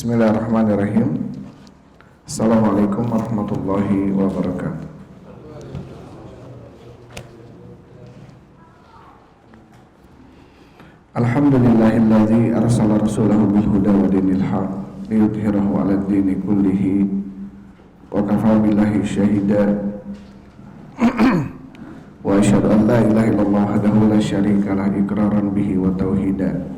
Bismillahirrahmanirrahim. Assalamualaikum warahmatullahi wabarakatuh. Alhamdulillahilladzi arsala rasulahu bil huda wa dinil haq liyudhhirahu 'alad dini kullihi wa kafaa billahi syahida. Wa asyhadu an la ilaha illallah wahdahu la syarika lah iqraran bihi wa tauhida.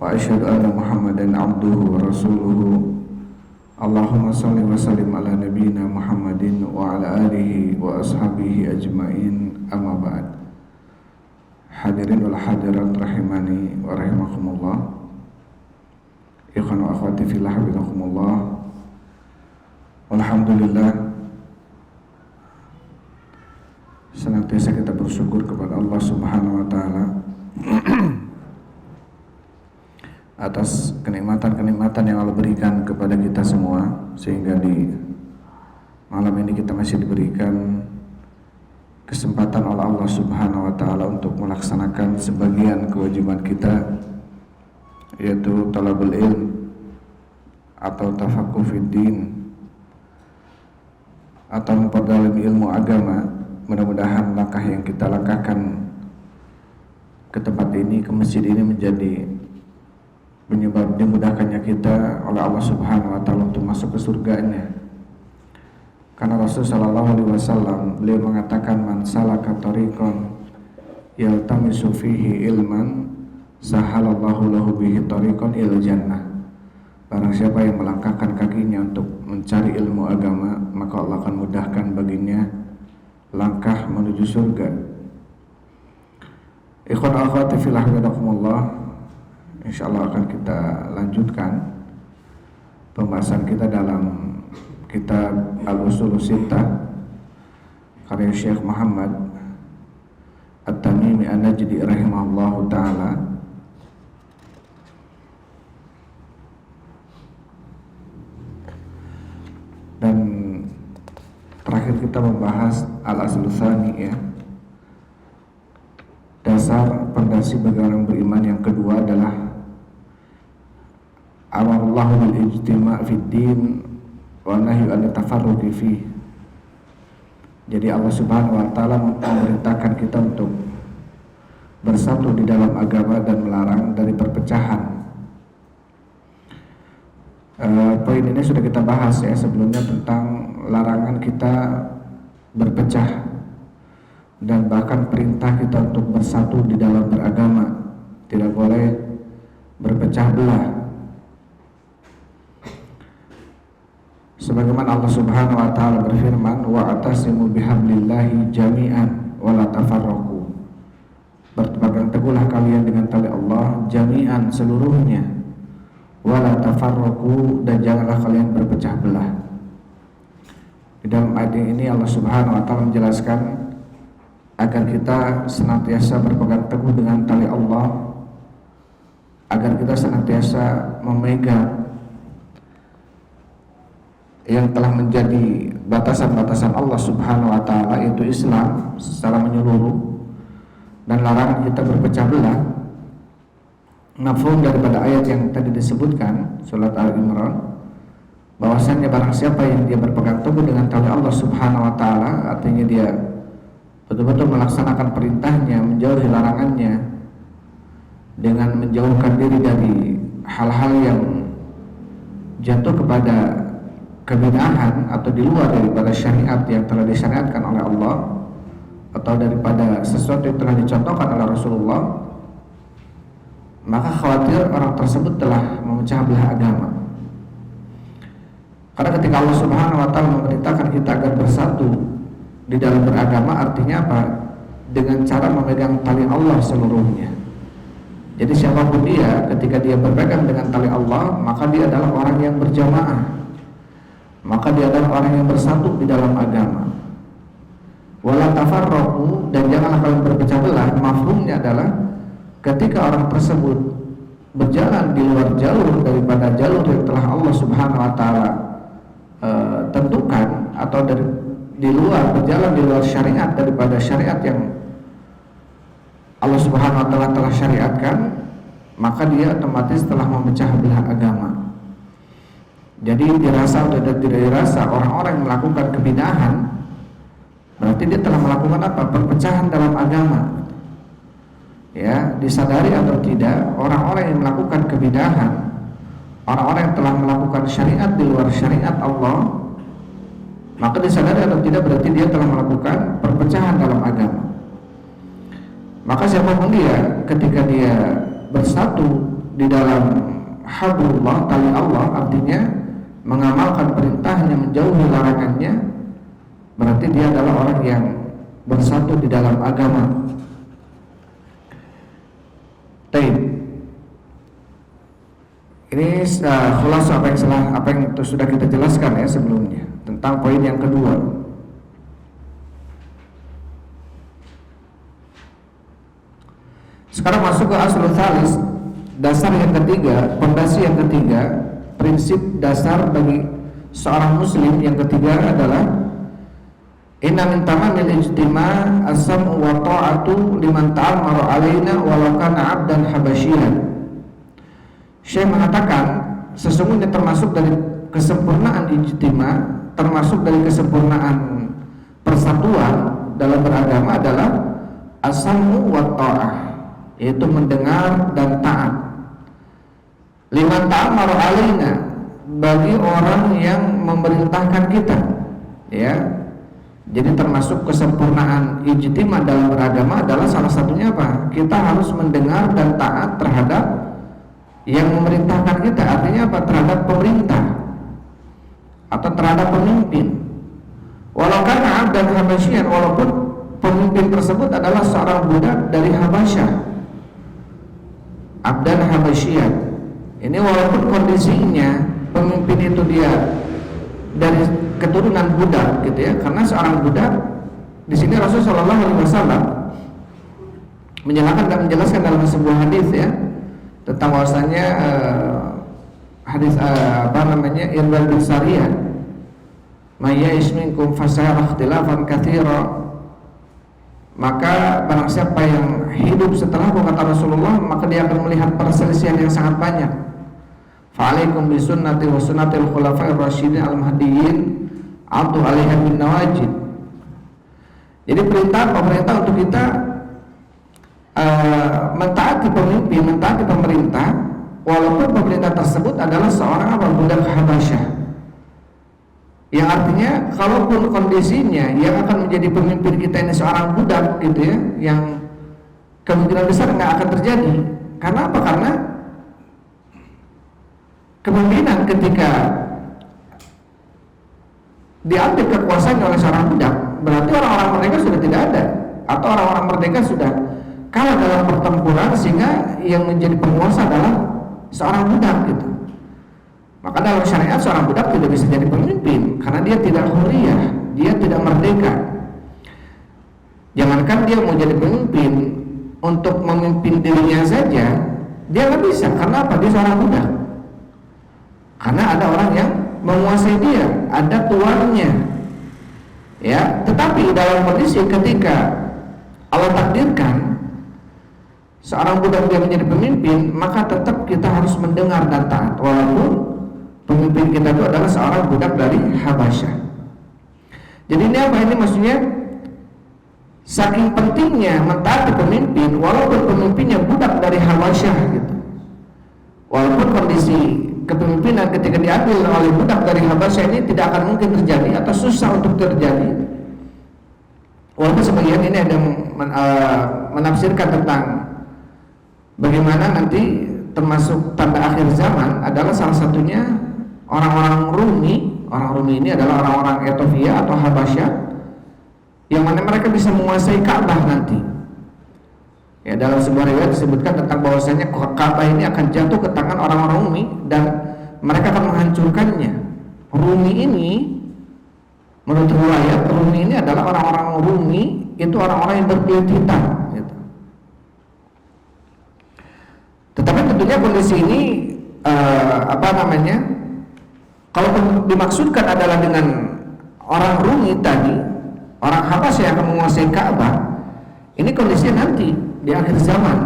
Wa asyhadu anna Muhammadan abduhu wa rasuluhu. Allahumma salli wa sallim ala nabiyyina Muhammadin wa ala alihi wa ashabihi ajmain, amma ba'd. Hadirin wal hadirat rahimani wa rahimakumullah. Ikhwan wa akhwati fillah habibakumullah. Alhamdulillah, senantiasa kita bersyukur kepada Allah Subhanahu wa taala atas kenikmatan-kenikmatan yang Allah berikan kepada kita semua, sehingga di malam ini kita masih diberikan kesempatan oleh Allah Subhanahu wa taala untuk melaksanakan sebagian kewajiban kita, yaitu talabul ilm atau tafaqquh fid din, atau memperdalam ilmu agama. Mudah-mudahan langkah yang kita langkahkan ke tempat ini, ke masjid ini, menjadi penyebab dimudahkannya kita oleh Allah Subhanahu wa taala untuk masuk ke surganya. Karena Rasul sallallahu alaihi wasallam beliau mengatakan, man salaka tariqan yaltamisu fihi ilman sahalallahu lahu bihi tariqan ilal jannah. Barang siapa yang melangkahkan kakinya untuk mencari ilmu agama, maka Allah akan mudahkan baginya langkah menuju surga. Ikhwan akhwati fillah habibakumullah, insyaallah akan kita lanjutkan pembahasan kita dalam kitab Al-Ushul Sittah karya Syekh Muhammad At-Tamimi An-Najdi rahimahullahu taala. Dan terakhir kita membahas Al-Aslu Tsani, ya. Dasar pondasi bagi orang beriman yang kedua adalah amarallahu bil ijtima' fid din wa nahyu an tafarruqi fi. Jadi Allah Subhanahu wa taala memerintahkan kita untuk bersatu di dalam agama dan melarang dari perpecahan. Poin ini sudah kita bahas, ya, sebelumnya, tentang larangan kita berpecah dan bahkan perintah kita untuk bersatu di dalam beragama. Tidak boleh berpecah belah. Sebagaimana Allah Subhanahu wa taala berfirman, wa'tasimu bihablillahi jami'an wa la tafarraqu. Berpegang teguhlah kalian dengan tali Allah jami'an, seluruhnya, wa la tafarraqu, dan janganlah kalian berpecah belah. Di dalam ayat ini Allah Subhanahu wa taala menjelaskan agar kita senantiasa berpegang teguh dengan tali Allah, agar kita senantiasa memegang yang telah menjadi batasan-batasan Allah Subhanahu wa taala, yaitu Islam secara menyeluruh, dan larangan kita berpecah belah. Mafhum daripada ayat yang tadi disebutkan, surat Al-Imran, bahwasannya barang siapa yang dia berpegang teguh dengan tali Allah Subhanahu wa taala, artinya dia betul-betul melaksanakan perintahnya, menjauhi larangannya, dengan menjauhkan diri dari hal-hal yang jatuh kepada kebid'ahan atau di luar daripada syariat yang telah disyariatkan oleh Allah, atau daripada sesuatu yang telah dicontohkan oleh Rasulullah, maka khawatir orang tersebut telah memecah belah agama. Karena ketika Allah Subhanahu wa taala memerintahkan kita agar bersatu di dalam beragama, artinya apa? Dengan cara memegang tali Allah seluruhnya. Jadi siapapun dia, ketika dia berpegang dengan tali Allah, maka dia adalah orang yang berjamaah, maka dia adalah orang yang bersatu di dalam agama. Wala tafarraqu, dan janganlah kalian berpecah belah. Mafhumnya adalah ketika orang tersebut berjalan di luar jalur daripada jalur yang telah Allah Subhanahu wa taala tentukan, atau di luar, berjalan di luar syariat daripada syariat yang Allah Subhanahu wa taala telah syariatkan, maka dia otomatis telah memecah belah agama. Jadi dirasa atau tidak dirasa orang-orang yang melakukan kebid'ahan, berarti dia telah melakukan apa? Perpecahan dalam agama. Ya, disadari atau tidak, orang-orang yang melakukan kebid'ahan, orang-orang yang telah melakukan syariat di luar syariat Allah, maka disadari atau tidak berarti dia telah melakukan perpecahan dalam agama. Maka siapapun dia, ketika dia bersatu di dalam hablullah, tali Allah, artinya mengamalkan perintahnya, menjauhi larangannya, berarti dia adalah orang yang bersatu di dalam agama. Baik. Ini khulasa apa yang sudah kita jelaskan ya sebelumnya tentang poin yang kedua. Sekarang masuk ke aslul tsalis, dasar yang ketiga, pondasi yang ketiga, prinsip dasar bagi seorang muslim yang ketiga adalah inna min tamamil ijtima' as-sam'u wa ta'atu liman ta'ammara alaina walau kana 'abdan habasyian. Syekh mengatakan sesungguhnya termasuk dari kesempurnaan ijtima', termasuk dari kesempurnaan persatuan dalam beragama adalah as-sam'u wa ta'ah, yaitu mendengar dan taat. Liman ta'ammara alaina, bagi orang yang memerintahkan kita, ya. Jadi termasuk kesempurnaan ijtima dalam beragama adalah salah satunya apa? Kita harus mendengar dan taat terhadap yang memerintahkan kita. Artinya apa? Terhadap pemerintah atau terhadap pemimpin. Walau kana 'abdan habasyian, walaupun pemimpin tersebut adalah seorang budak dari Habasyah. Abdan habasyian. Ini walaupun kondisinya pemimpin itu dia dari keturunan budak gitu ya, karena seorang budak di sini Rasulullah SAW menjelaskan dalam sebuah hadis ya tentang bahwasanya hadis Irbad bin Sariyah, may ya'ish minkum fasayara ikhtilafan katsira, maka barang siapa yang hidup setelahku, kata Rasulullah, maka dia akan melihat perselisihan yang sangat banyak. Fa'alaikum bisunnati wa sunnatil khulafa'ir rasyidin al-mahdiyyin 'addu 'alaiha bin nawajid. Jadi perintah pemerintah untuk kita mentaati pemimpin, mentaati pemerintah, walaupun pemerintah tersebut adalah seorang budak Habasyah. Yang artinya kalaupun kondisinya yang akan menjadi pemimpin kita ini seorang budak gitu ya, yang kemungkinan besar nggak akan terjadi. Karena apa? Karena kemungkinan ketika diambil kekuasaannya oleh seorang budak, berarti orang-orang merdeka sudah tidak ada, atau orang-orang merdeka sudah kalah dalam pertempuran, sehingga yang menjadi penguasa adalah seorang budak gitu. Maka dalam syariat seorang budak tidak bisa jadi pemimpin karena dia tidak huriyah, dia tidak merdeka. Jangankan dia mau jadi pemimpin, untuk memimpin dirinya saja dia nggak bisa. Karena apa? Dia seorang budak. Karena ada orang yang menguasai dia, ada tuannya. Ya, tetapi dalam kondisi ketika Allah takdirkan seorang budak dia menjadi pemimpin, maka tetap kita harus mendengar dan taat, walaupun pemimpin kita itu adalah seorang budak dari Habasyah. Jadi ini apa? Ini maksudnya saking pentingnya mentaati pemimpin, walaupun pemimpinnya budak dari Habasyah gitu. Walaupun kondisi kepemimpinan ketika diambil oleh budak dari Habasyah ini tidak akan mungkin terjadi atau susah untuk terjadi. Walaupun sebagian ini ada menafsirkan tentang bagaimana nanti termasuk tanda akhir zaman adalah salah satunya orang-orang Rumi. Orang Rumi ini adalah orang-orang Ethiopia atau Habasyah, yang mana mereka bisa menguasai Ka'bah nanti. Ya, dalam sebuah riwayat disebutkan tentang bahwasanya Ka'bah ini akan jatuh ke tangan orang-orang Rumi dan mereka akan menghancurkannya. Rumi ini, menurut riwayat, Rumi ini adalah orang-orang Rumi itu orang-orang yang berkulit hitam gitu. Tetapi tentunya kondisi ini kalau dimaksudkan adalah dengan orang Rumi tadi, orang Habasyah yang akan menguasai Ka'bah, ini kondisinya nanti di akhir zaman,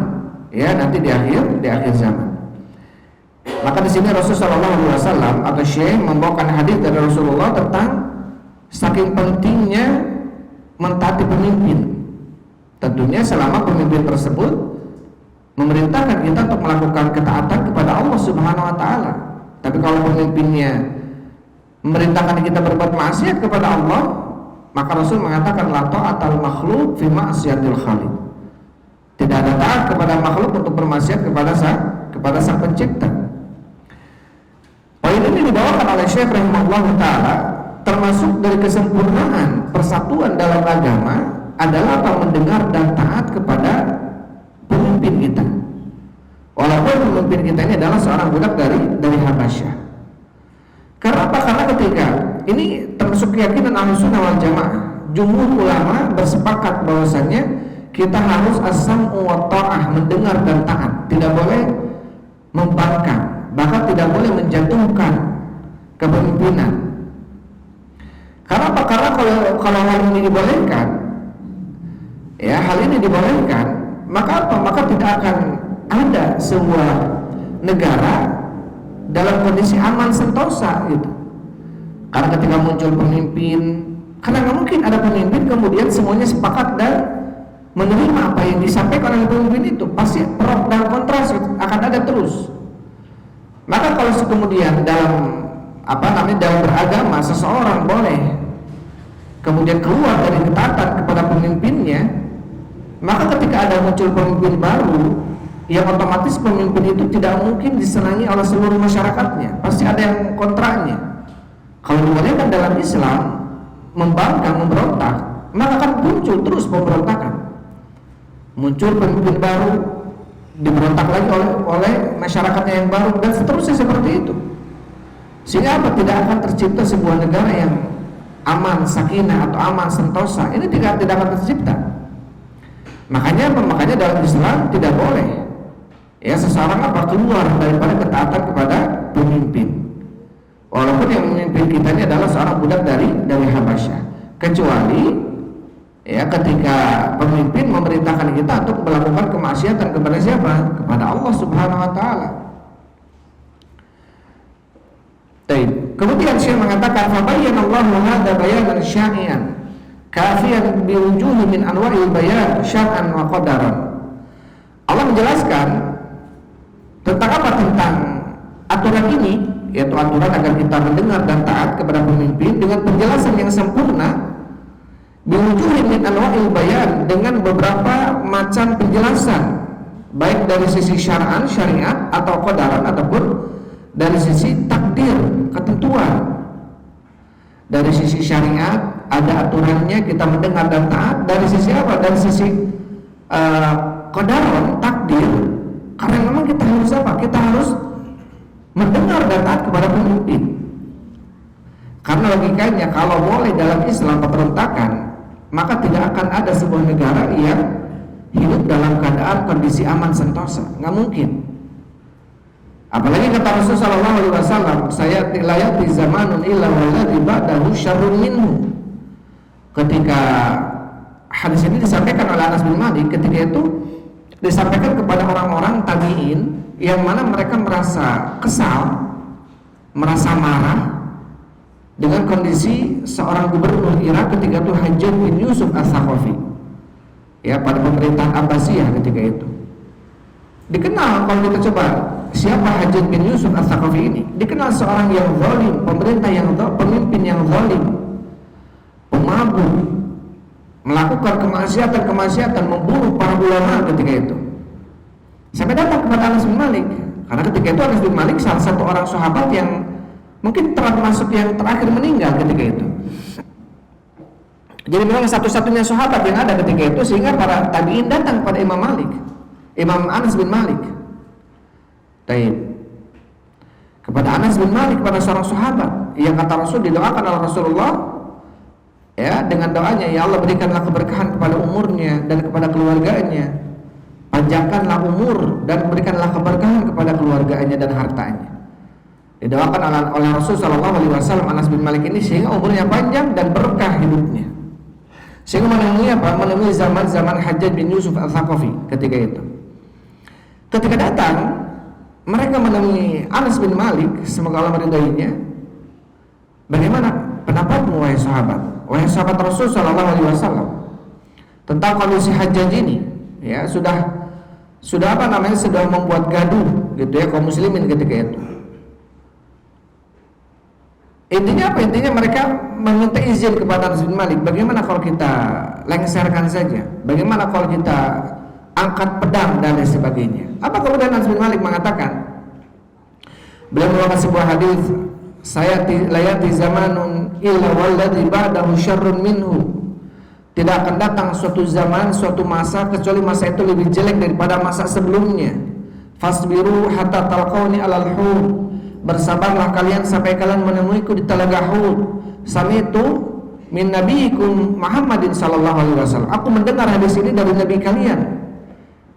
ya, nanti di akhir zaman. Maka di sini Rasulullah SAW atau Syekh membawakan hadis dari Rasulullah tentang saking pentingnya mentaati pemimpin. Tentunya selama pemimpin tersebut memerintahkan kita untuk melakukan ketaatan kepada Allah Subhanahu wa taala. Tapi kalau pemimpinnya memerintahkan kita berbuat maksiat kepada Allah, maka Rasul mengatakan la ta'atal makhluk fi ma'siyatil khaliq. Tidak ada taat kepada makhluk untuk bermaksiat kepada Sang Pencipta. Poin ini dibawakan oleh Syekh rahimahullah taala, termasuk dari kesempurnaan persatuan dalam agama adalah apa? Mendengar dan taat kepada pemimpin kita. Walaupun pemimpin kita ini adalah seorang budak dari Habasyah. Karena apa? Karena ketika ini termasuk keyakinan Ahlussunnah wal Jamaah, jumhur ulama bersepakat bahwasanya kita harus as-sam'u wa ta'ah, mendengar dan taat, tidak boleh membangkang, bahkan tidak boleh menjatuhkan kepemimpinan. Karena apa? Karena kalau hal ini dibolehkan, ya hal ini dibolehkan, maka apa? Maka tidak akan ada sebuah negara dalam kondisi aman sentosa gitu. Karena ketika muncul pemimpin, karena nggak mungkin ada pemimpin kemudian semuanya sepakat dan menerima apa yang disampaikan oleh pemimpin itu, pasti pro dan kontra akan ada terus. Maka kalau kemudian dalam dalam beragama seseorang boleh kemudian keluar dari ketaatan kepada pemimpinnya, maka ketika ada muncul pemimpin baru, yang otomatis pemimpin itu tidak mungkin disenangi oleh seluruh masyarakatnya, pasti ada yang kontranya. Kalau dibolehkan dalam Islam membangkang, memberontak, maka akan muncul terus pemberontakan. Muncul pemimpin baru, diberontak lagi oleh masyarakatnya yang baru, dan seterusnya seperti itu. Sehingga apa? Tidak akan tercipta sebuah negara yang aman, sakinah atau aman sentosa. Ini tidak akan tercipta. Makanya dalam Islam tidak boleh ya seseorang keluar daripada ketaatan kepada pemimpin. Walaupun yang memimpin kita ini adalah seorang budak dari Habasyah, kecuali ya ketika pemimpin memerintahkan kita untuk melakukan kemaksiatan kepada siapa? Kepada Allah Subhanahu wa taala. Kemudian Syekh mengatakan fa bayyana Allahu hadza bayanan sya'ian kafiyan biwujuhi min anwa'il bayan syar'an wa qadaran. Allah menjelaskan tentang apa? Tentang aturan ini, yaitu aturan agar kita mendengar dan taat kepada pemimpin dengan penjelasan yang sempurna, biwujuhi min anwa'il bayan, dengan beberapa macam penjelasan, baik dari sisi syar'an, syariat, atau qadaran, ataupun dari sisi takdir, ketentuan. Dari sisi syariat ada aturannya, kita mendengar dan taat. Dari sisi apa? Dari sisi qadaran, takdir, karena memang kita harus apa? Kita harus mendengar dan taat kepada pemimpin. Karena logikanya kalau boleh dalam Islam pemberontakan, maka tidak akan ada sebuah negara yang hidup dalam keadaan kondisi aman sentosa. Nggak mungkin. Apalagi kata Rasulullah SAW, saya tilayati zamanun illa walladhi ba'dahu syarrun minhu. Ketika hadis ini disampaikan oleh Anas bin Malik, ketika itu disampaikan kepada orang-orang tabi'in yang mana mereka merasa kesal, merasa marah dengan kondisi seorang gubernur Irak ketika itu, Hajjaj bin Yusuf As-Saqafi, ya, pada pemerintahan Abbasiyah ketika itu. Dikenal, kalau kita coba siapa Hajjaj bin Yusuf As-Saqafi ini, dikenal seorang yang zalim, pemimpin yang zalim, pemabuk, melakukan kemaksiatan, membunuh para ulama ketika itu. Sampai datang kepada Anas bin Malik, karena ketika itu Anas bin Malik salah satu orang sahabat yang mungkin termasuk yang terakhir meninggal ketika itu. Jadi memang satu-satunya sahabat yang ada ketika itu, sehingga para tabi'in datang kepada Imam Anas bin Malik. Kepada Anas bin Malik, kepada seorang sahabat yang kata Rasul didoakan oleh Rasulullah, ya, dengan doanya, ya Allah berikanlah keberkahan kepada umurnya dan kepada keluarganya, panjangkanlah umur dan berikanlah keberkahan kepada keluarganya dan hartanya. Didoakan oleh Rasul SAW Anas bin Malik ini sehingga umurnya panjang dan berkah hidupnya, sehingga menemui zaman Hajjaj bin Yusuf As-Saqafi ketika itu. Ketika datang mereka menemui Anas bin Malik, semoga Allah meridainya. Bagaimana pendapatmu wahai sahabat Rasul sallallahu alaihi wasallam tentang kondisi Hajjaj ini? Ya, sudah apa namanya, sudah membuat gaduh gitu ya kaum muslimin ketika itu. Intinya apa? Intinya mereka meminta izin kepada Anas bin Malik, bagaimana kalau kita lengserkan saja? Bagaimana kalau kita angkat pedang dan lain sebagainya? Apa kemudian Anas bin Malik mengatakan? Beliau membawakan sebuah hadis, saya layati zamanun illa walladhi ba'dahu syarrun minhu. Tidak akan datang suatu zaman, suatu masa kecuali masa itu lebih jelek daripada masa sebelumnya. Fasbiru hatta talqauni alal hud. Bersabarlah kalian sampai kalian menemuiku di telaga Hud. Sami'tu min nabiyikum Muhammadin sallallahu alaihi wasallam. Aku mendengar hadis ini dari nabi kalian,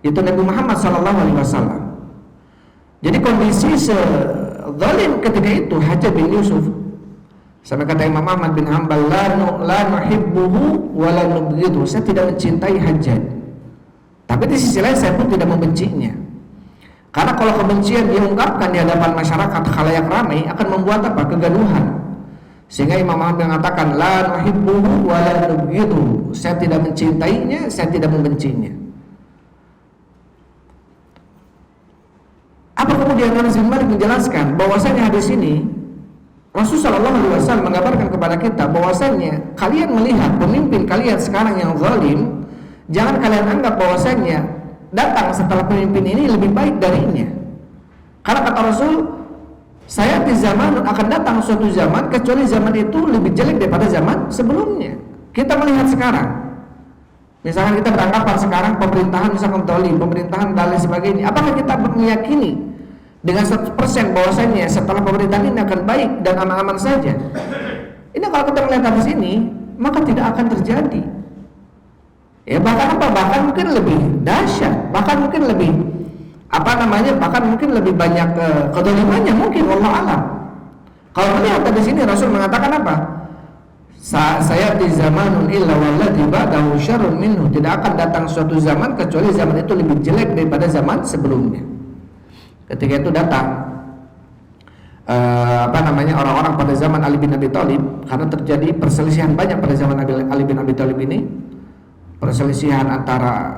itu Nabi Muhammad sallallahu alaihi wasallam. Jadi kondisi zalim ketika itu Hajjaj bin Yusuf, sampai kata Imam Ahmad bin Hanbal, la nuhibbuhu wa la nubghidhu. Saya tidak mencintai Hajjaj, tapi di sisi lain saya pun tidak membencinya. Karena kalau kebencian diungkapkan di hadapan masyarakat khalayak ramai akan membuat apa? Kegaduhan. Sehingga Imam Ahmad mengatakan la nuhibbuhu wa la nubghidhu. Saya tidak mencintainya, saya tidak membencinya. Apa kemudian Anas bin Malik menjelaskan bahwasanya hadis ini Rasulullah SAW mengabarkan kepada kita bahwasanya kalian melihat pemimpin kalian sekarang yang zalim, jangan kalian anggap bahwasanya datang setelah pemimpin ini lebih baik darinya. Karena kata Rasul, saya di zaman akan datang suatu zaman kecuali zaman itu lebih jelek daripada zaman sebelumnya. Kita melihat sekarang, misalkan kita beranggapan sekarang pemerintahan misalkan zalim, pemerintahan dan lain sebagainya. Apakah kita meyakini dengan 100% bahwasanya setelah pemerintahan ini akan baik dan aman-aman saja? Ini kalau kita melihat hadis ini, maka tidak akan terjadi. Ya, bahkan mungkin lebih dahsyat, bahkan mungkin lebih bahkan mungkin lebih banyak kezalimannya mungkin, wallahu alam. Kalau melihat di sini Rasul mengatakan apa? Saya di zamanun illa walladhi ba'dahu syarrun minhu. Tidak akan datang suatu zaman kecuali zaman itu lebih jelek daripada zaman sebelumnya. Ketika itu datang orang-orang pada zaman Ali bin Abi Thalib, karena terjadi perselisihan banyak pada zaman Ali bin Abi Thalib ini. Perselisihan antara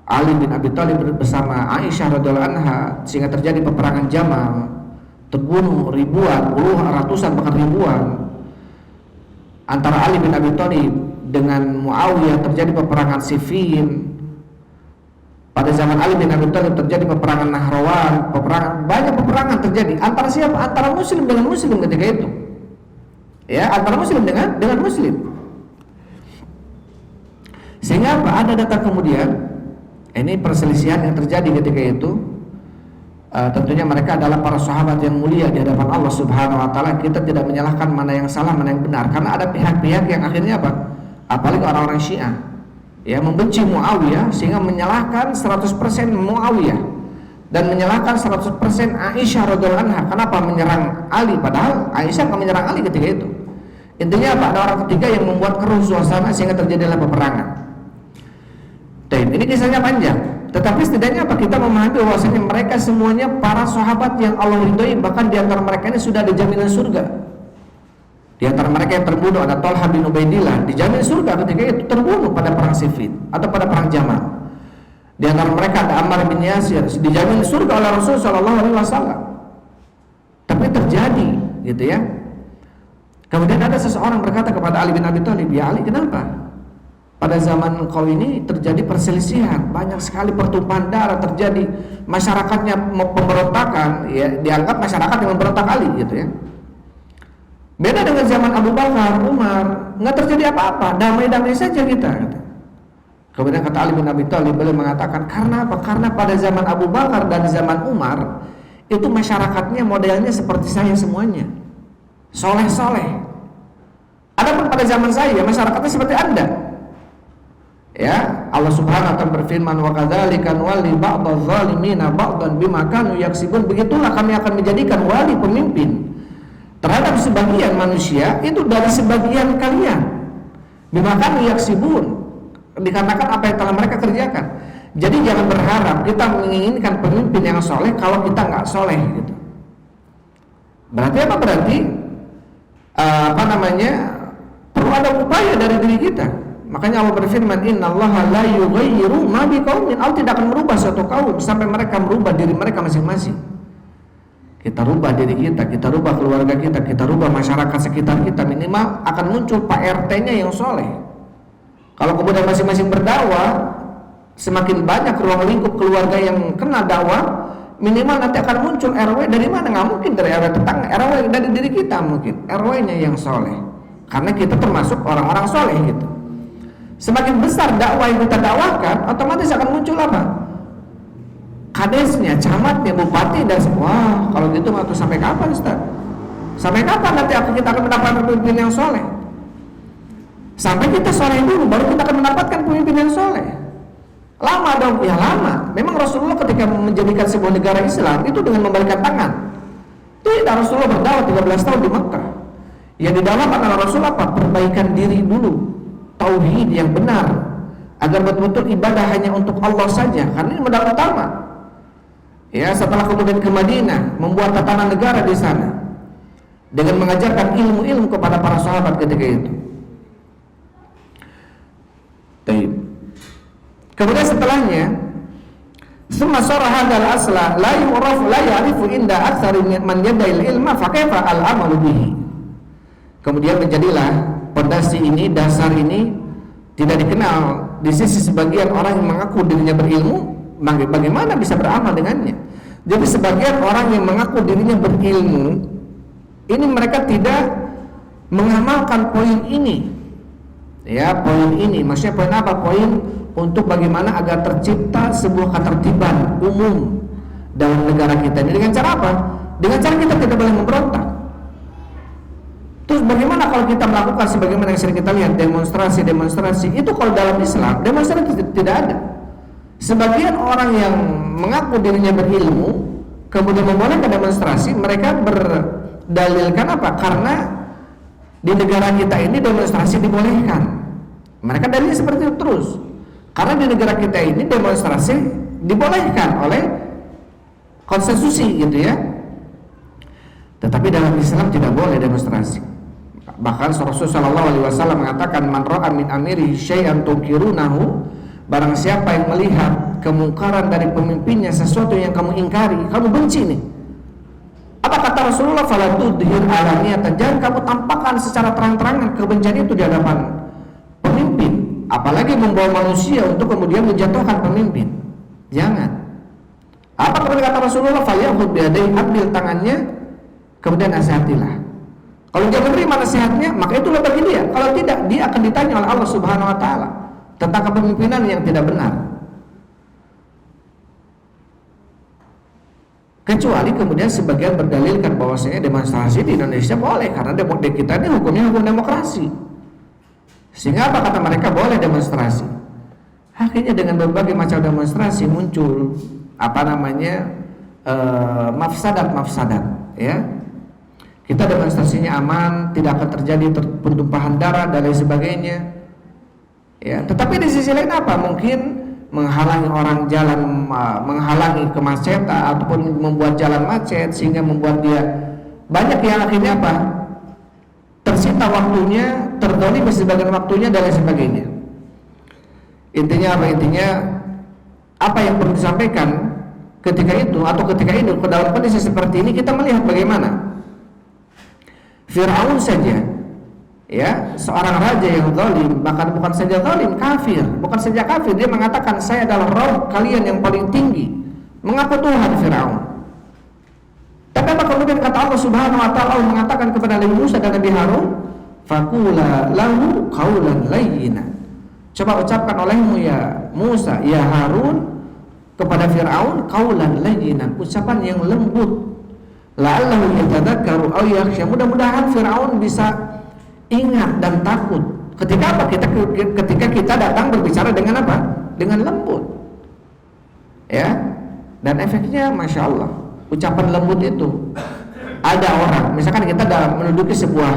Ali bin Abi Thalib bersama Aisyah radhiyallahu anha, sehingga terjadi peperangan Jamal, terbunuh ribuan, puluhan, ratusan, bahkan ribuan. Antara Ali bin Abi Thalib dengan Muawiyah terjadi peperangan Siffin. Pada zaman Ali bin Abi Thalib terjadi peperangan Nahrawan, banyak peperangan terjadi antara siapa? Antara muslim dengan muslim ketika itu. Ya, antara muslim dengan muslim. Sehingga ada datang kemudian, ini perselisihan yang terjadi ketika itu. Tentunya mereka adalah para sahabat yang mulia di hadapan Allah Subhanahu wa taala. Kita tidak menyalahkan mana yang salah, mana yang benar, karena ada pihak-pihak yang akhirnya apa? Apalagi orang-orang Syiah, ya, membenci Muawiyah sehingga menyalahkan 100% Muawiyah dan menyalahkan 100% Aisyah radhiyallahu anha. Kenapa menyerang Ali, padahal Aisyah enggak menyerang Ali ketika itu. Intinya apa? Ada orang ketiga yang membuat keruh suasana sehingga terjadilah peperangan. Ini kisahnya panjang, tetapi setidaknya apa? Kita memahami bahwasanya mereka semuanya para sahabat yang Allah ridhoi, bahkan di antara mereka ini sudah ada jaminan surga. Di antara mereka yang terbunuh ada Thalha bin Ubaidillah, dijamin surga ketika itu, terbunuh pada perang Siffin atau pada perang Jamal. Di antara mereka ada Ammar bin Yasir, dijamin surga oleh Rasul sallallahu alaihi wasallam. Tapi terjadi, gitu ya. Kemudian ada seseorang berkata kepada Ali bin Abi Thalib, "Ya Ali, kenapa? Pada zaman engkau ini terjadi perselisihan, banyak sekali pertumpahan darah terjadi, masyarakatnya pemberontakan, ya, dianggap masyarakat yang memberontak Ali, gitu ya. Beda dengan zaman Abu Bakar, Umar, nggak terjadi apa-apa, damai-damai saja kita." Gitu. Kemudian kata Ali bin Abi Thalib, beliau mengatakan, karena apa? Karena pada zaman Abu Bakar dan zaman Umar itu masyarakatnya modelnya seperti saya semuanya, soleh-soleh. Adapun pada zaman saya masyarakatnya seperti Anda. Ya, Allah Subhanahu wa taala berfirman, wa kadzalika nuwalli ba'dadz zalimina ba'dan bima kanu yaksibun. Begitulah kami akan menjadikan wali pemimpin terhadap sebagian manusia itu dari sebagian kalian. Bima kanu yaksibun, dikarenakan apa yang telah mereka kerjakan. Jadi jangan berharap kita menginginkan pemimpin yang soleh kalau kita nggak soleh gitu. Berarti apa? Berarti perlu ada upaya dari diri kita. Makanya Allah berfirman, Innallaha la yughayyiru ma biqaumin. Allah tidak akan merubah suatu kaum sampai mereka merubah diri mereka masing-masing. Kita rubah diri kita, kita rubah keluarga kita rubah masyarakat sekitar kita. Minimal akan muncul Pak RT-nya yang soleh. Kalau kemudian masing-masing berdakwah, semakin banyak ruang lingkup keluarga yang kena dakwah, minimal nanti akan muncul RW dari mana? Nggak mungkin dari RW tetangga, RW dari diri kita mungkin, RW-nya yang soleh. Karena kita termasuk orang-orang soleh gitu. Semakin besar dakwah yang kita dakwahkan, otomatis akan muncul apa? Kadesnya, camatnya, bupati dan semua. Kalau gitu waktu sampai kapan, Ustaz? Sampai kapan nanti kita akan mendapatkan pemimpin yang soleh? Sampai kita soleh dulu, baru kita akan mendapatkan pemimpin yang soleh. Lama dong, ya lama. Memang Rasulullah ketika menjadikan sebuah negara Islam itu dengan membalikkan tangan. Tidak, Rasulullah berdakwah 13 tahun di Mekah. Yang didakwakan oleh Rasulullah apa? Perbaikan diri dulu, tauhid yang benar, agar betul-betul ibadah hanya untuk Allah saja. Karena ini modal utama. Ya, setelah kemudian ke Madinah, membuat tatanan negara di sana dengan mengajarkan ilmu-ilmu kepada para sahabat ketika itu. Taib. Kemudian setelahnya, summa sara hadzal asla la yu'raf la ya'rifu inda aktsari man yada'il ilma fa kaifa al-amalu bihi. Kemudian menjadilah pondasi ini, dasar ini tidak dikenal di sisi sebagian orang yang mengaku dirinya berilmu, bagaimana bisa beramal dengannya. Jadi sebagian orang yang mengaku dirinya berilmu, ini mereka tidak mengamalkan poin ini. Ya, poin ini, maksudnya poin apa? Poin untuk bagaimana agar tercipta sebuah ketertiban umum dalam negara kita ini. Dengan cara apa? Dengan cara kita tidak boleh memberontak. Terus bagaimana kalau kita melakukan sebagaimana yang sering kita lihat, demonstrasi itu kalau dalam Islam demonstrasi tidak ada. Sebagian orang yang mengaku dirinya berilmu kemudian membolehkan demonstrasi, mereka berdalilkan apa? Karena di negara kita ini demonstrasi dibolehkan. Mereka dalilnya seperti itu terus. Karena di negara kita ini demonstrasi dibolehkan oleh konstitusi gitu ya. Tetapi dalam Islam tidak boleh demonstrasi. Bahkan Rasulullah SAW mengatakan, man ra'a min amiri syai'an tunkirunahu, barang siapa yang melihat kemungkaran dari pemimpinnya, sesuatu yang kamu ingkari, kamu benci nih. Apa kata Rasulullah? Fala tudhir alaniyatan, jangan kamu tampakkan secara terang-terangan kebencian itu di hadapan pemimpin, apalagi membawa manusia untuk kemudian menjatuhkan pemimpin. Jangan. Apa kemudian kata Rasulullah? Falyahud biadai, ambil tangannya, kemudian nasihatilah. Kalau dia menerima nasihatnya, maka itulah bagi dia. Kalau tidak, dia akan ditanya oleh Allah Subhanahu wa taala tentang kepemimpinan yang tidak benar. Kecuali kemudian sebagian berdalilkan bahwasanya demonstrasi di Indonesia boleh karena kita ini hukumnya hukum demokrasi. Sehingga apa kata mereka? Boleh demonstrasi. Akhirnya dengan berbagai macam demonstrasi muncul mafsadat, ya. Kita demonstrasinya aman, tidak akan terjadi pentumpahan darah dan lain sebagainya. Ya, tetapi di sisi lain apa? Mungkin menghalangi orang jalan, menghalangi kemacetan ataupun membuat jalan macet sehingga membuat dia banyak yang akhirnya apa? Tersita waktunya, terdolimi sebagian waktunya dan lain sebagainya. Intinya apa? Intinya apa yang perlu disampaikan ketika itu atau ketika ini dalam kondisi seperti ini, kita melihat bagaimana Fir'aun saja, ya, seorang raja yang zalim, bahkan bukan saja zalim, kafir, bukan saja kafir, dia mengatakan saya adalah Rabb kalian yang paling tinggi, mengaku Tuhan Fir'aun. Tapi apa kemudian kata Allah Subhanahu wa taala mengatakan kepada Nabi Musa dan Nabi Harun, faqula lahu qaulan layyinan. Coba ucapkan olehmu ya Musa, ya Harun, kepada Fir'aun qaulan layyinan, ucapan yang lembut. La'allahu yatadzakkaru aw yakhsha, mudah-mudahan Fir'aun bisa ingat dan takut. Ketika apa? Ketika kita datang berbicara dengan apa? Dengan lembut. Ya. Dan efeknya Masya Allah, ucapan lembut itu ada orang, misalkan kita menduduki sebuah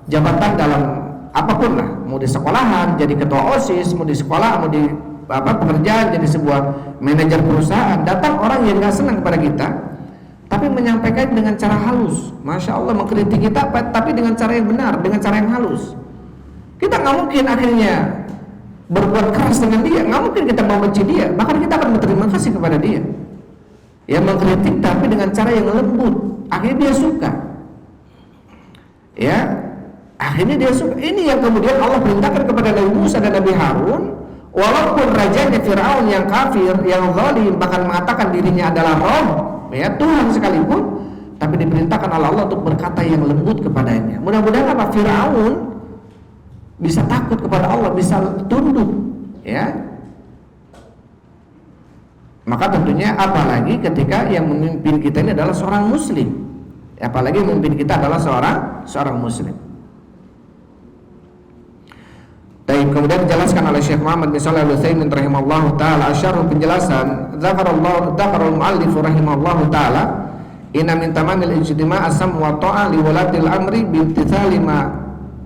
jabatan dalam apapun lah, mau di sekolahan jadi ketua OSIS, mau di sekolah, mau di pekerjaan, jadi sebuah manajer perusahaan, datang orang yang nggak senang kepada kita, tapi menyampaikan dengan cara halus. Masya Allah, mengkritik kita, tapi dengan cara yang benar, dengan cara yang halus. Kita nggak mungkin akhirnya berbuat keras dengan dia, nggak mungkin kita membenci dia, bahkan kita akan berterima kasih kepada dia. Ya, mengkritik tapi dengan cara yang lembut, akhirnya dia suka. Ya, akhirnya dia suka. Ini yang kemudian Allah perintahkan kepada Nabi Musa dan Nabi Harun. Walaupun rajanya Fir'aun yang kafir, yang zalim, bahkan mengatakan dirinya adalah Rabb, ya Tuhan sekalipun, tapi diperintahkan oleh Allah untuk berkata yang lembut kepadanya. Mudah-mudahan apa? Fir'aun bisa takut kepada Allah, bisa tunduk, ya. Maka tentunya apalagi ketika yang memimpin kita ini adalah seorang muslim, apalagi memimpin kita adalah seorang muslim. Kemudian dijelaskan oleh Syekh Muhammad bin Shalih Al-Utsaimin rahimahullahu taala, asyarh penjelasan, dzakarallahu muallif rahimahullahu taala, inna min tamamil ijtima' as-sam wa ta'a li walatil amri bi imtithali ma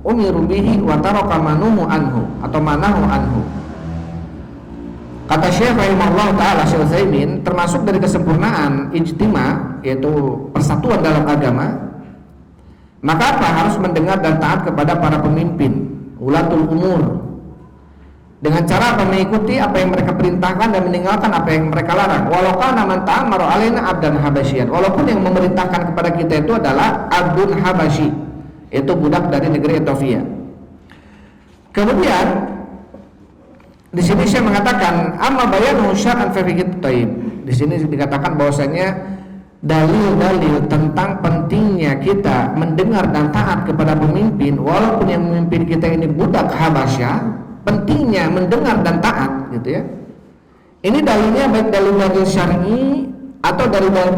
umiru bihi wa taraka manuhu anhu atau manahu anhu. Kata Syekh rahimahullahu taala, Syekh Utsaimin, termasuk dari kesempurnaan ijtima', yaitu persatuan dalam agama, maka apa? Harus mendengar dan taat kepada para pemimpin, ulatul umur, dengan cara apa? Mengikuti apa yang mereka perintahkan dan meninggalkan apa yang mereka larang. Walau kana man ta'amaru alaina abdan habasyian, walaupun yang memerintahkan kepada kita itu adalah abdun habasyi, itu budak dari negeri Ethiopia. Kemudian di sini saya mengatakan amma bayanu syar'an fi fiqh thayyib. Di sini dikatakan bahwasanya dalil-dalil tentang pentingnya kita mendengar dan taat kepada pemimpin, walaupun yang memimpin kita ini budak Habasyah, pentingnya mendengar dan taat, gitu ya. Ini dalilnya baik dalil-dalil syar'i atau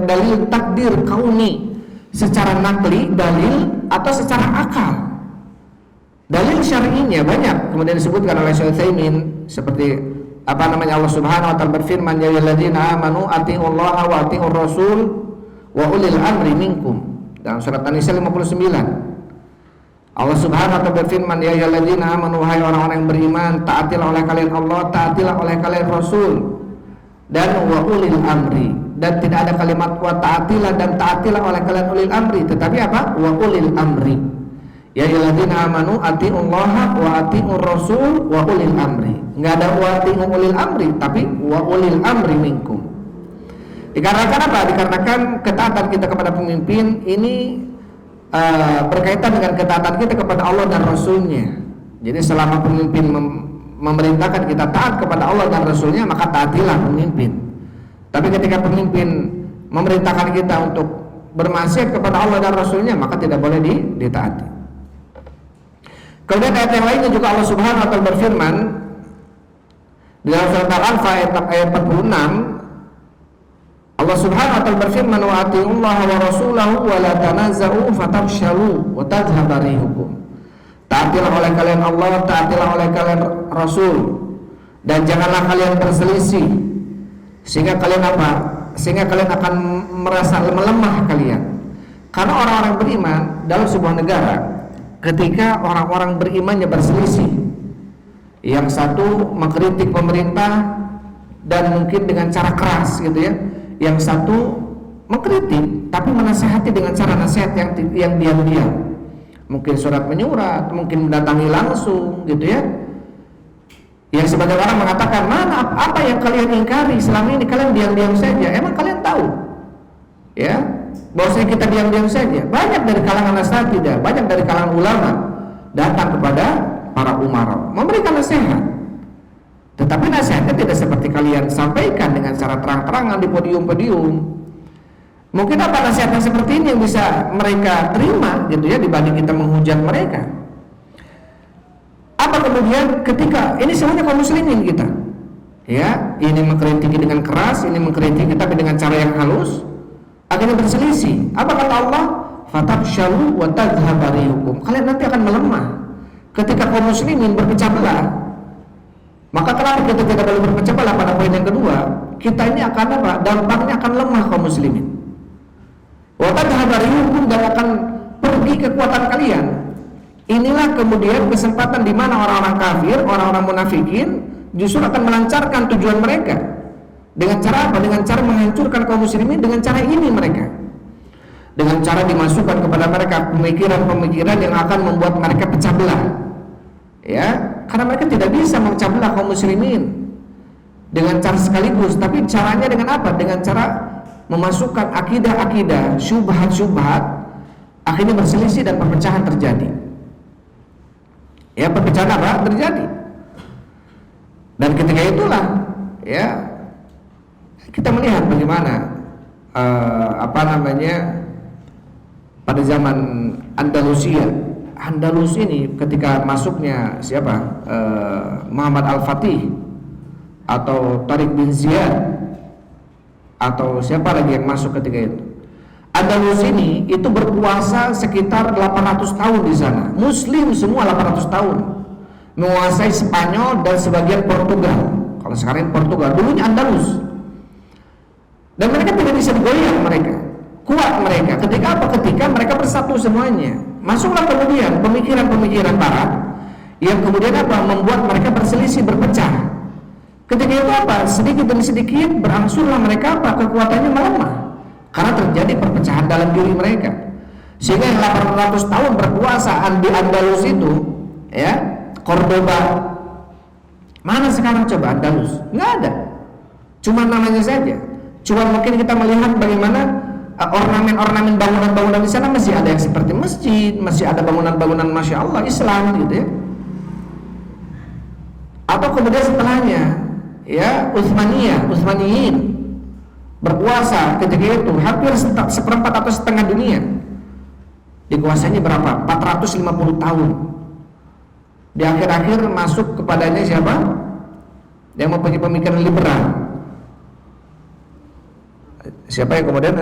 dalil takdir kauni, secara nakli dalil atau secara akal. Dalil syar'inya banyak, kemudian disebutkan oleh Syekh Utsaimin, seperti Allah Subhanahu wa taala berfirman, ya ayyuhalladzina amanu atiiullaha wa atiiur rasul wa ulil amri minkum, dalam surat An-Nisa 59. Allah Subhanahu wa taala berfirman, ya ayyuhalladzina amanu, wahai orang-orang yang beriman, taatilah oleh kalian Allah, taatilah oleh kalian Rasul, dan wa ulil amri, dan tidak ada kalimat wa taatilah dan taatilah oleh kalian ulil amri, tetapi apa? Wa ulil amri. Ya ayyuhalladzina amanu atiiullaha wa atiiur rasul wa ulil amri. Enggak ada wa atiiu ulil amri, tapi wa ulil amri minkum. Dikarenakan apa? Dikarenakan ketaatan kita kepada pemimpin ini berkaitan dengan ketaatan kita kepada Allah dan Rasulnya. Jadi selama pemimpin memerintahkan kita taat kepada Allah dan Rasulnya, maka taatilah pemimpin. Tapi ketika pemimpin memerintahkan kita untuk bermaksiat kepada Allah dan Rasulnya, maka tidak boleh ditaati. Kemudian ayat yang lainnya juga Allah Subhanahu wa taala berfirman di dalam surat Al-Anfal ayat 46, Allah Subhanahu wa taala berfirman, wa atiullaha wa rasulahu wa la tanaza'u fatafshalu wa tadhhabu rihukum. Taatilah oleh kalian Allah, taatilah oleh kalian Rasul, dan janganlah kalian berselisih sehingga kalian apa? Sehingga kalian akan merasa melemah kalian. Karena orang-orang beriman dalam sebuah negara, ketika orang-orang berimannya berselisih, yang satu mengkritik pemerintah dan mungkin dengan cara keras, gitu ya, yang satu mengkritik tapi menasihati dengan cara nasihat yang diam-diam, mungkin surat menyurat, mungkin mendatangi langsung, gitu ya. Yang sebagian orang mengatakan, mana apa yang kalian ingkari selama ini, kalian diam-diam saja. Emang kalian tahu, ya, bahwasanya kita diam-diam saja? Banyak dari kalangan asatidzah, banyak dari kalangan ulama datang kepada para umara memberikan nasihat, tetapi nasihatnya tidak seperti kalian sampaikan dengan cara terang-terangan di podium-podium. Mungkin apa nasihatnya seperti ini yang bisa mereka terima, gitu ya, dibanding kita menghujat mereka. Apa kemudian ketika ini semuanya kaum muslimin kita, ya, ini mengkritiki dengan keras, ini mengkritiki tapi dengan cara yang halus, akhirnya berselisih. Apa kata Allah? Fatafshalu wa tadhhabu rihukum. Kalian nanti akan melemah. Ketika kaum muslimin berpecah belah, maka kenapa kita tidak boleh berpecah belah? Pada poin yang kedua, kita ini akan apa? Dampaknya akan lemah kaum muslimin. Wa tadhhabu rihukum, dan akan pergi kekuatan kalian. Inilah kemudian kesempatan di mana orang-orang kafir, orang-orang munafikin justru akan melancarkan tujuan mereka. Dengan cara apa? Dengan cara menghancurkan kaum muslimin. Dengan cara ini mereka, dengan cara dimasukkan kepada mereka pemikiran-pemikiran yang akan membuat mereka pecah belah, ya, karena mereka tidak bisa memecah belah kaum muslimin dengan cara sekaligus. Tapi caranya dengan apa? Dengan cara memasukkan akidah-akidah, syubhat-syubhat, akhirnya berselisih dan perpecahan terjadi. Ya, perpecahan apa? Terjadi. Dan ketika itulah, ya, kita melihat bagaimana pada zaman Andalus ini ketika masuknya siapa? Muhammad Al-Fatih atau Tariq bin Ziyad atau siapa lagi yang masuk ketika itu. Andalus ini itu berkuasa sekitar 800 tahun di sana. Muslim semua 800 tahun. Menguasai Spanyol dan sebagian Portugal. Kalau sekarang Portugal, dulunya Andalus. Dan mereka tidak bisa digoyang mereka. Kuat mereka. Ketika apa? Ketika mereka bersatu semuanya. Masuklah kemudian pemikiran-pemikiran barat yang kemudian apa? Membuat mereka berselisih, berpecah. Ketika itu apa? Sedikit demi sedikit berangsurlah mereka apa? Kekuatannya melemah. Karena terjadi perpecahan dalam diri mereka. Sehingga yang 800 tahun berkuasa di Andalus itu, ya, Cordoba. Mana sekarang coba Andalus? Nggak ada. Cuma namanya saja. Cuma mungkin kita melihat bagaimana ornamen-ornamen bangunan-bangunan di sana masih ada yang seperti masjid, masih ada bangunan-bangunan Masya Allah Islam gitu ya. Atau kemudian setelahnya, ya, Utsmaniyin berkuasa ketika itu hampir seperempat atau setengah dunia. Dikuasainya berapa? 450 tahun. Di akhir-akhir masuk kepadanya siapa? Yang mempunyai pemikiran liberal. Siapa yang kemudian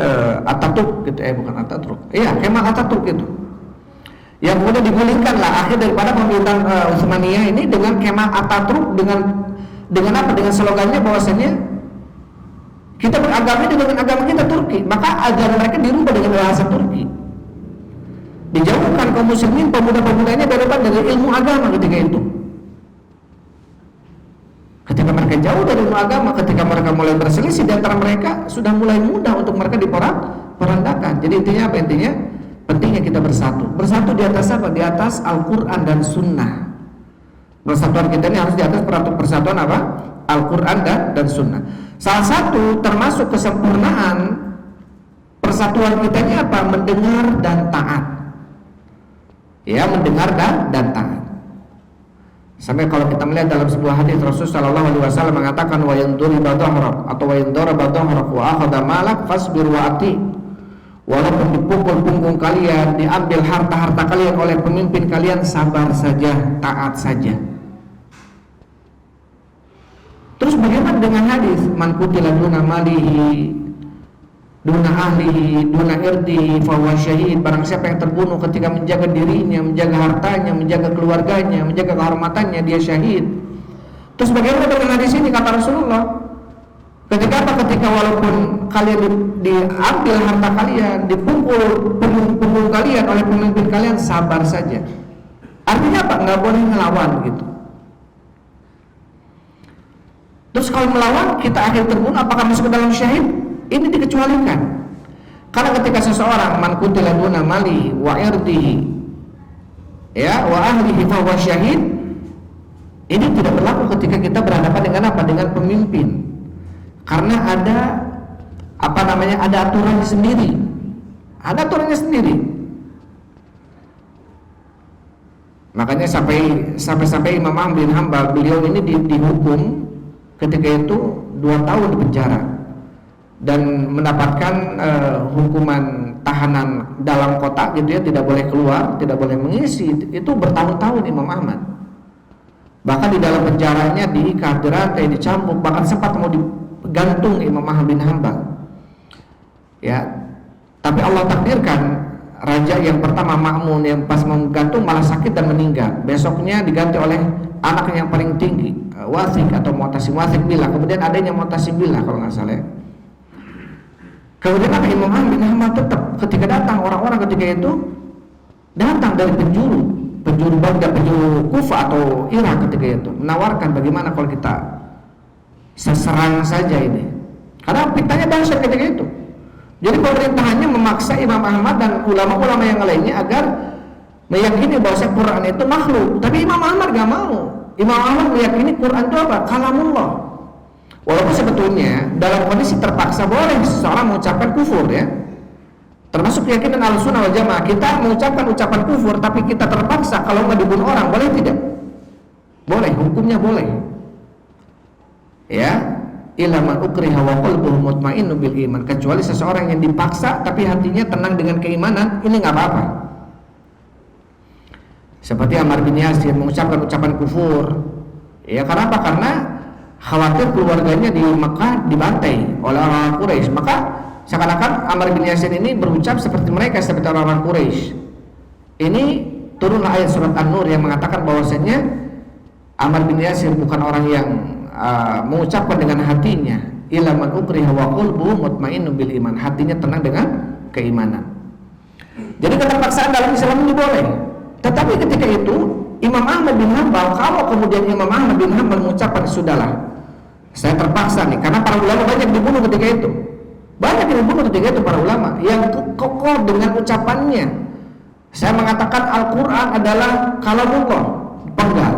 Ataturk gitu, bukan Ataturk. Iya, Kemal Ataturk itu. Yang kemudian digulingkanlah akhir daripada pemerintahan Utsmaniyah ini dengan Kemal Ataturk dengan apa? Dengan slogannya bahwasanya kita beragama dengan agama kita Turki, maka agama mereka dirubah dengan bahasa Turki. Dijauhkan kaum muslimin, pemuda-pemudanya dari ilmu agama ketika itu. Ketika mereka jauh dari ilmu agama, ketika mereka mulai berselisih di antara mereka, sudah mulai mudah untuk mereka diporak-porandakan. Jadi intinya apa? Intinya pentingnya kita bersatu. Bersatu di atas apa? Di atas Al-Quran dan Sunnah. Persatuan kita ini harus di atas persatuan apa? Al-Quran dan Sunnah. Salah satu termasuk kesempurnaan persatuan kita ini apa? Mendengar dan taat. Ya, mendengar dan taat. Sampai kalau kita melihat dalam sebuah hadis Rasul sallallahu alaihi wasallam mengatakan wa yanduriba dhahrak atau wa yandaraba dhahrak wa akhadha malak fasbir wa ati. Walaupun dipukul punggung kalian, diambil harta-harta kalian oleh pemimpin kalian, sabar saja, taat saja. Terus bagaimana dengan hadis man qutila duna malihi duna ahlihi duna irdihi fa huwa syahid, barang siapa yang terbunuh ketika menjaga dirinya, menjaga hartanya, menjaga keluarganya, menjaga kehormatannya, dia syahid. Terus bagaimana dengan hadis ini kata Rasulullah? Ketika apa? Ketika walaupun kalian diambil harta kalian, dipukul punggung kalian oleh pemimpin kalian, sabar saja. Artinya apa? Nggak boleh melawan gitu. Terus kalau melawan kita akhir terbunuh, apakah masuk ke dalam syahid? Ini dikecualikan. Karena ketika seseorang man qutila duna mali wa irdihi ya wa ahlihi fa huwa syahid, ini tidak berlaku ketika kita berhadapan dengan apa? Dengan pemimpin. Karena ada ada aturannya sendiri. Ada aturannya sendiri. Makanya sampai Imam Ahmad bin Hanbal, beliau ini dihukum ketika itu 2 tahun di penjara dan mendapatkan hukuman tahanan dalam kotak gitu ya, tidak boleh keluar, tidak boleh mengisi, itu bertahun-tahun Imam Ahmad. Bahkan di dalam penjaranya diikat, dirantai, dicambuk, bahkan sempat mau digantung Imam Ahmad bin Hanbal. Ya, tapi Allah takdirkan raja yang pertama Ma'mun yang pas menggantung malah sakit dan meninggal. Besoknya diganti oleh anaknya yang paling tinggi, Wathiq atau Mu'tasim Billah. Kemudian adanya Mu'tasim Billah kalau nggak salah. Kemudian Imam Ahmad bin Hanbal tetap ketika datang orang-orang ketika itu datang dari penjuru Baghdad, penjuru Kufah atau Irak ketika itu menawarkan bagaimana kalau kita serang saja ini, karena fitnahnya dahsyat ketika itu. Jadi pemerintahannya memaksa Imam Ahmad dan ulama-ulama yang lainnya agar meyakini bahwa Quran itu makhluk, tapi Imam Ahmad gak mau. Imam Ahmad meyakini Quran itu apa? Kalamullah. Walaupun sebetulnya dalam kondisi terpaksa boleh seseorang mengucapkan kufur ya. Termasuk keyakinan Ahlussunnah wal Jamaah, kita mengucapkan ucapan kufur tapi kita terpaksa, kalau nggak dibunuh orang, boleh tidak? Boleh, hukumnya boleh. Ya, illa man ukriha wa qalbuhu mutmainnu bil iman, kecuali seseorang yang dipaksa tapi hatinya tenang dengan keimanan, ini nggak apa-apa. Seperti Ammar bin Yasir mengucapkan ucapan kufur. Ya, karena apa? Karena khawatir keluarganya di Mekah dibantai oleh orang Quraisy, maka seakan-akan Ammar bin Yasir ini berucap seperti mereka, seperti orang-orang Quraisy. Ini turunlah ayat surat An-Nur yang mengatakan bahwasanya Ammar bin Yasir bukan orang yang mengucapkan dengan hatinya, illa man ukriha wa qalbuhu mutmainnun bil iman, hatinya tenang dengan keimanan. Jadi keterpaksaan dalam Islam ini boleh. Tetapi ketika itu Imam Ahmad bin Hanbal, kalau kemudian Imam Ahmad bin Hanbal mengucapkan sudahlah, saya terpaksa nih, karena para ulama banyak dibunuh ketika itu. Banyak yang dibunuh ketika itu para ulama yang kokoh dengan ucapannya. Saya mengatakan Al-Quran adalah kalamullah, penggal.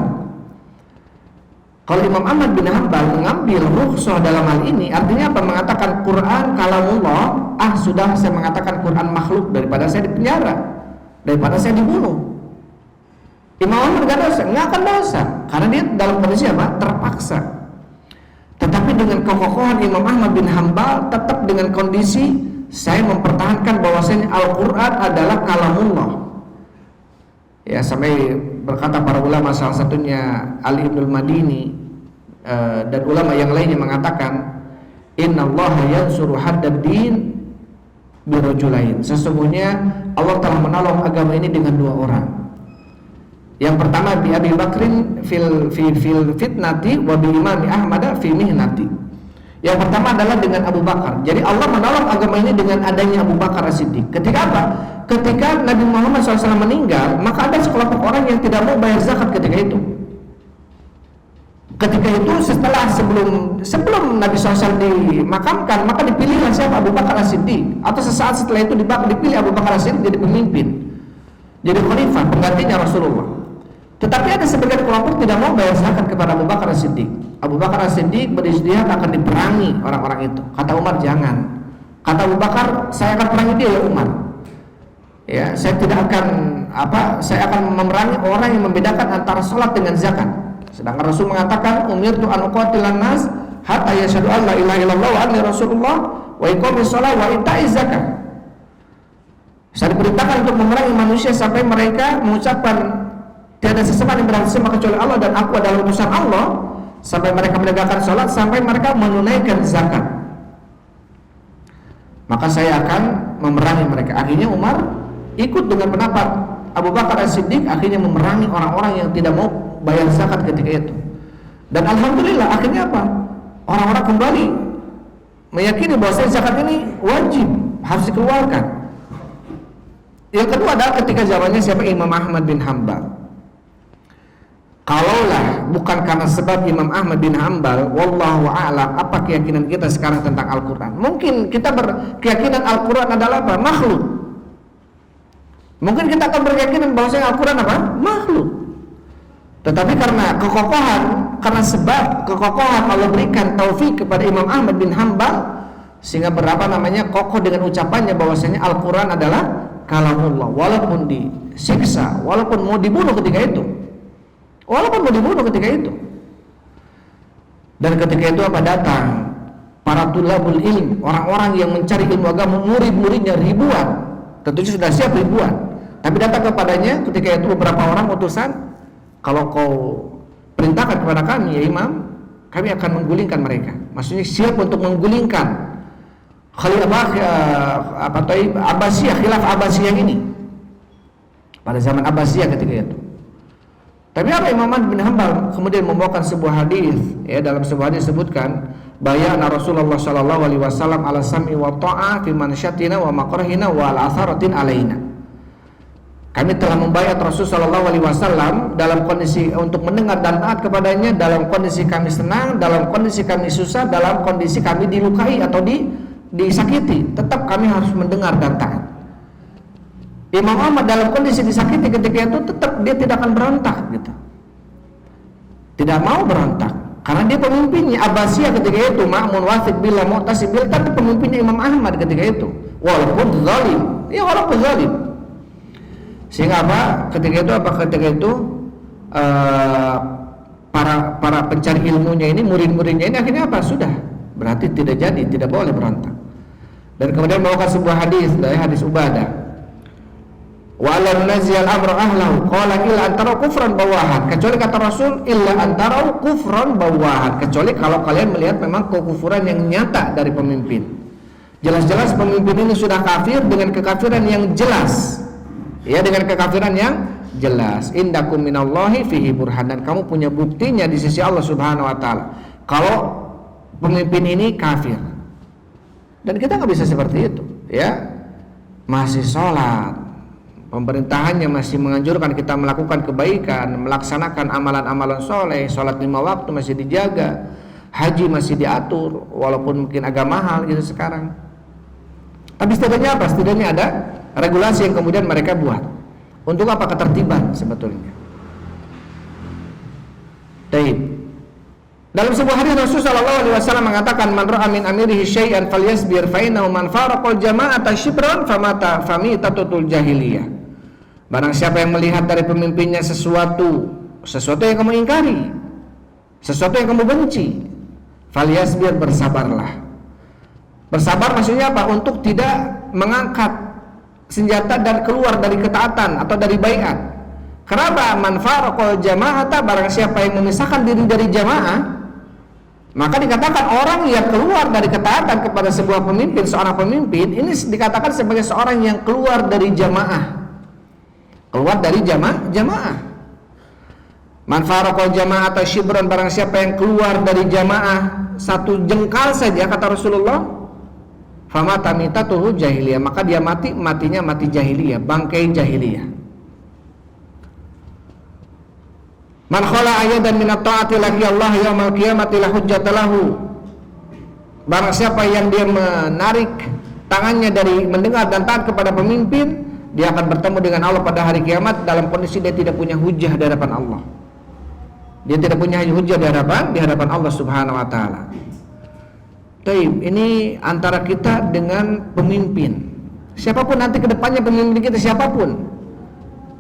Kalau Imam Ahmad bin Hanbal mengambil rukhsah dalam hal ini, artinya apa? Mengatakan Quran kalamullah, sudah saya mengatakan Quran makhluk daripada saya dipenjara, daripada saya dibunuh. Imam Ahmad nggak dosa, nggak akan dosa, karena dia dalam kondisi apa? Terpaksa. Tetapi dengan kekokohan Imam Ahmad bin Hanbal, tetap dengan kondisi saya mempertahankan bahwasanya Al-Quran adalah kalamullah. Ya, sampai berkata para ulama, salah satunya Ali Ibnul Madini dan ulama yang lainnya mengatakan, innallaha yansuru haddad din birajulain. Sesungguhnya Allah telah menolong agama ini dengan dua orang. Yang pertama bi Abi Bakrin fil fitnati wa bi Imam Ahmad fi mihnati. Yang pertama adalah dengan Abu Bakar. Jadi Allah menolong agama ini dengan adanya Abu Bakar As-Siddiq. Ketika apa? Ketika Nabi Muhammad SAW meninggal, maka ada sekelompok orang yang tidak mau bayar zakat ketika itu. Ketika itu sebelum Nabi SAW dimakamkan, maka dipilihlah siapa? Abu Bakar As-Siddiq. Atau sesaat setelah itu dipilih Abu Bakar As-Siddiq jadi pemimpin, jadi khalifah, penggantinya Rasulullah. Tetapi ada sebagian kelompok tidak mau bayar zakat kepada Abu Bakar As-Siddiq. Abu Bakar As-Siddiq berijtihad akan diperangi orang-orang itu. Kata Umar, jangan. Kata Abu Bakar, saya akan perangi dia ya Umar. Ya, saya tidak akan saya akan memerangi orang yang membedakan antara salat dengan zakat. Sedangkan Rasul mengatakan, umirtu an uqatilan nas hatta yashhadu an la ilaha illallah wa anni rasulullah wa iqamis shalah wa ita'iz zakat. Saya diperintahkan untuk memerangi manusia sampai mereka mengucapkan tiada sesembahan yang berhak disembah kecuali Allah dan aku adalah utusan Allah, sampai mereka menegakkan salat, sampai mereka menunaikan zakat. Maka saya akan memerangi mereka. Akhirnya Umar ikut dengan pendapat Abu Bakar As-Siddiq, akhirnya memerangi orang-orang yang tidak mau bayar zakat ketika itu. Dan alhamdulillah akhirnya apa? Orang-orang kembali meyakini bahwa zakat ini wajib, harus dikeluarkan. Yang kedua adalah ketika zamannya siapa? Imam Ahmad bin Hanbal. Kalaulah bukan karena sebab Imam Ahmad bin Hanbal, wallahu a'lam, apa keyakinan kita sekarang tentang Al-Quran? Mungkin kita berkeyakinan Al-Quran adalah apa? Makhluk. Mungkin kita akan berkeyakinan bahwasanya Al-Quran apa? Makhluk. Tetapi karena kekokohan Allah berikan taufik kepada Imam Ahmad bin Hanbal, sehingga kokoh dengan ucapannya bahwasanya Al-Quran adalah kalamullah, walaupun disiksa, walaupun mau dibunuh ketika itu. Dan ketika itu apa? Datang para tulabul ilm, orang-orang yang mencari ilmu agama, murid-muridnya ribuan, tentunya sudah siap ribuan. Tapi datang kepadanya ketika itu beberapa orang utusan, kalau kau perintahkan kepada kami ya Imam, kami akan menggulingkan mereka. Maksudnya siap untuk menggulingkan khilaf Abbasiyah ini pada zaman Abbasiyah ketika itu. Tapi apa? Imam Ahmad bin Hanbal kemudian membawakan sebuah hadis, ya, dalam sebuah hadis disebutkan bayana Rasulullah sallallahu alaihi wasallam ala sam'i wa ta'a fi mansyatina wa makrahina wa al atharatin alaina. Kami telah membayar Rasulullah SAW dalam kondisi untuk mendengar dan taat kepadanya, dalam kondisi kami senang, dalam kondisi kami susah, dalam kondisi kami dilukai atau disakiti, tetap kami harus mendengar dan taat. Imam Ahmad dalam kondisi disakiti ketika itu tetap dia tidak akan berontak gitu. Tidak mau berontak karena dia pemimpinnya. Abbasiyah ketika itu, Ma'mun, Wathiq, Billah, Mu'tasim, tapi pemimpinnya Imam Ahmad ketika itu. Walaupun zalim, ya walaupun zalim. Sehingga ketika itu para pencari ilmunya ini, murid-muridnya ini akhirnya sudah berarti tidak jadi, tidak boleh berontak. Dan kemudian membawakan sebuah hadis dari hadis Ubadah, wa alam naziyal amra ahlahu qala illa antara kufran bawahan, kecuali kata Rasul illa antara kufran bawahan, kecuali kalau kalian melihat memang kekufuran yang nyata dari pemimpin. Jelas-jelas pemimpin ini sudah kafir dengan kekafiran yang jelas. Ya, dengan kekafiran yang jelas. Indakum minallahi fihi burhan, dan kamu punya buktinya di sisi Allah Subhanahu wa taala kalau pemimpin ini kafir. Dan kita nggak bisa seperti itu, ya. Masih sholat, pemerintahannya masih menganjurkan kita melakukan kebaikan, melaksanakan amalan-amalan soleh, sholat 5 waktu masih dijaga, haji masih diatur, walaupun mungkin agak mahal gitu sekarang. Tapi setidaknya apa? Setidaknya ada regulasi yang kemudian mereka buat. Untuk apa? Ketertiban sebetulnya. Taib. Dalam sebuah hadis Rasulullah SAW mengatakan, man ra'a min amirihi syai'an falyasbir fa innahu man faraqal jama'ata shibran famata famitatul jahiliyah. Barang siapa yang melihat dari pemimpinnya sesuatu yang kamu ingkari, sesuatu yang kamu benci, falyasbir, bersabarlah. Bersabar maksudnya apa? Untuk tidak mengangkat senjata dan keluar dari ketaatan atau dari baiat. Kenapa? Man faraqal jama'ata, barang siapa yang memisahkan diri dari jamaah, maka dikatakan orang yang keluar dari ketaatan kepada sebuah pemimpin, seorang pemimpin, ini dikatakan sebagai seorang yang keluar dari jamaah. Keluar dari jamaah. Man faraqal jama'ata shibran, barang siapa yang keluar dari jamaah satu jengkal saja, kata Rasulullah, famata mitatuhu jahiliyah, maka dia matinya mati jahiliyah, bangkai jahiliyah. Man khala ayadan min at-ta'ati laki Allah yaumal qiyamati la hujjata lahu. Barang siapa yang dia menarik tangannya dari mendengar dan taat kepada pemimpin, dia akan bertemu dengan Allah pada hari kiamat dalam kondisi dia tidak punya hujjah di hadapan Allah. Dia tidak punya hujjah di hadapan Allah Subhanahu wa taala. Taib, ini antara kita dengan pemimpin. Siapapun nanti kedepannya pemimpin kita, siapapun.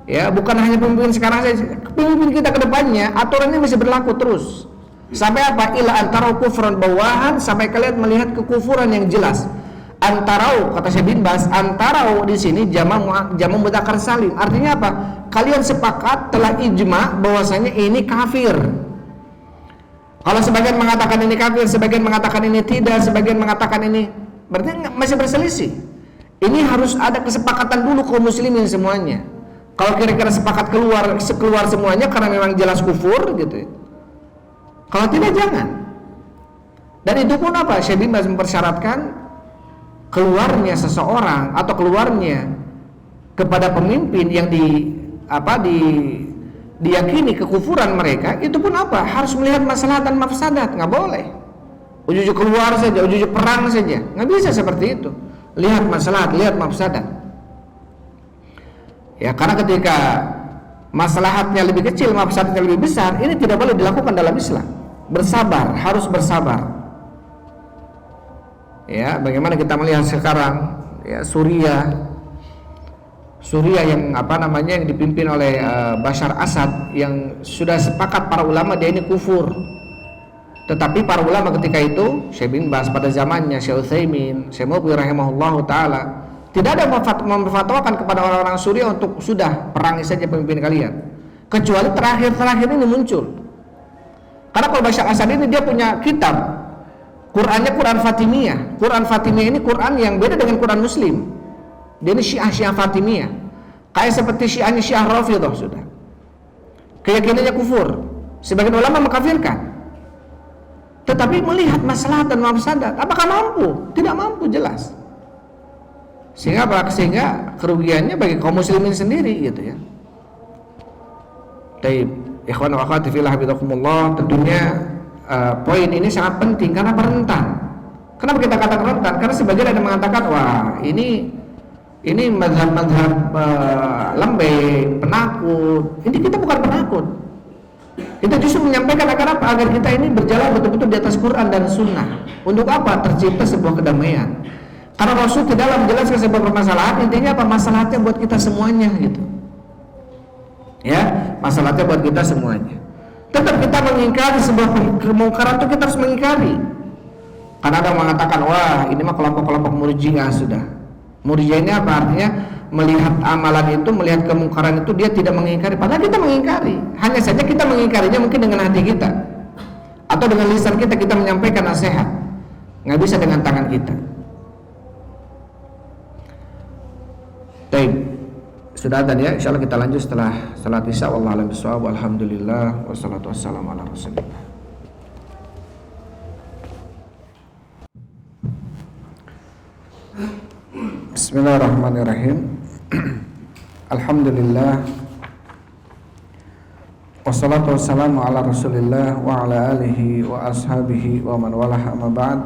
Ya, bukan hanya pemimpin sekarang saja. Pemimpin kita kedepannya, aturannya masih berlaku terus. Sampai apa? Ila antara kufran bawahan, sampai kalian melihat kekufuran yang jelas. Antarau, kata Syekh bin Baz, antarau di sini jamak mudzakkar salim. Artinya apa? Kalian sepakat telah ijma bahwasanya ini kafir. Kalau sebagian mengatakan ini kafir, sebagian mengatakan ini tidak, sebagian mengatakan ini, berarti masih berselisih. Ini harus ada kesepakatan dulu kaum muslimin semuanya. Kalau kira-kira sepakat keluar semuanya karena memang jelas kufur gitu. Kalau tidak, jangan. Dan itu pun apa? Syekh bin Baz mempersyaratkan keluarnya seseorang atau keluarnya kepada pemimpin yang diyakini kekufuran mereka, itu pun apa? Harus melihat masalah dan mafsadat, nggak boleh ujuk-ujuk keluar saja, ujuk-ujuk perang saja, nggak bisa seperti itu. Lihat masalah, lihat mafsadat. Ya, karena ketika maslahatnya lebih kecil, mafsadatnya lebih besar, ini tidak boleh dilakukan dalam Islam. Bersabar, harus bersabar. Ya, bagaimana kita melihat sekarang, ya, Suriah yang yang dipimpin oleh Bashar Assad, yang sudah sepakat para ulama dia ini kufur. Tetapi para ulama ketika itu, Syekh bin Baz pada zamannya, Syekh Utsaimin, Syekh Muqbil rahimahullahu taala, tidak ada memfatwakan kepada orang-orang Suriah untuk sudah perangi saja pemimpin kalian, kecuali terakhir ini muncul. Karena kalau Bashar Assad ini dia punya kitab, Qurannya Quran Fatimiyah. Quran Fatimiyah ini Quran yang beda dengan Quran Muslim. Dia ini Syiah Fatimiyah, kayak seperti Syiah Rafidhah sudah. Keyakinannya kufur. Sebagian ulama mengkafirkan. Tetapi melihat masalah dan mafsadat, apakah mampu? Tidak mampu, jelas. Sehingga apa? Sehingga kerugiannya bagi kaum muslimin sendiri gitu ya. Taib, ikhwan wa akhwati fillah hafizakumullah, tentunya poin ini sangat penting karena rentan. Kenapa kita katakan rentan? Karena sebagian ada mengatakan wah ini mazhab-mazhab lembek, penakut. Ini kita bukan penakut. Kita justru menyampaikan agar apa? Agar kita ini berjalan betul-betul di atas Quran dan Sunnah. Untuk apa? Tercipta sebuah kedamaian. Karena Rasul tidaklah menjelaskan sebuah permasalahan, intinya apa? Masalahnya buat kita semuanya gitu. Ya, masalahnya buat kita semuanya. Tetap kita mengingkari sebuah kemungkaran itu, kita harus mengingkari. Karena ada yang mengatakan, wah ini mah kelompok-kelompok murji'ah sudah. Murji'ah ini apa artinya? Melihat amalan itu, melihat kemungkaran itu dia tidak mengingkari. Padahal kita mengingkari. Hanya saja kita mengingkarinya mungkin dengan hati kita, atau dengan lisan kita menyampaikan nasihat. Nggak bisa dengan tangan kita. Baik, sudah tadi ya. Insyaallah kita lanjut setelah salat isya. Wallahu a'lam bishawab. Alhamdulillah wassalatu wassalamu ala rasulillah. Bismillahirrahmanirrahim. Alhamdulillah wassalatu wassalamu ala rasulillah wa ala alihi wa ashabihi wa man walah, amma ba'd.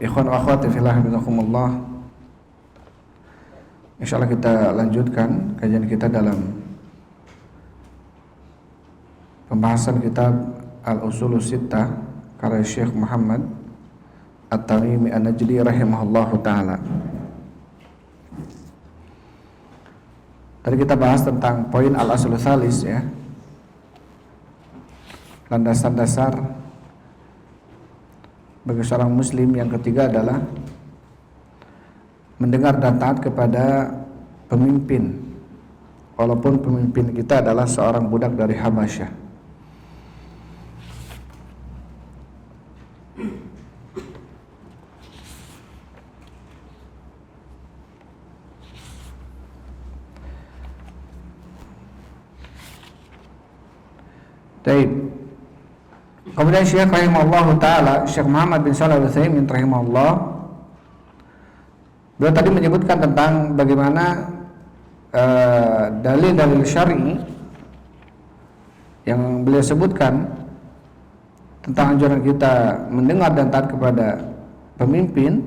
Ikhwan wa akhwati fillah hafizakumullah. Insyaallah kita lanjutkan kajian kita dalam pembahasan kitab Al-Usulus Sittah karya Syekh Muhammad At-Tamimi An-Najdi rahimahullahu ta'ala. Tadi kita bahas tentang poin al-aslu tsalis ya, landasan dasar bagi seorang muslim. Yang ketiga adalah mendengar dan taat kepada pemimpin, walaupun pemimpin kita adalah seorang budak dari Habasyah. Baik. Kemudian Syekh rahimahullah taala, Syekh Muhammad bin Shalih Al-Utsaimin rahimahullah, beliau tadi menyebutkan tentang bagaimana dalil-dalil syar'i yang beliau sebutkan tentang anjuran kita mendengar dan taat kepada pemimpin,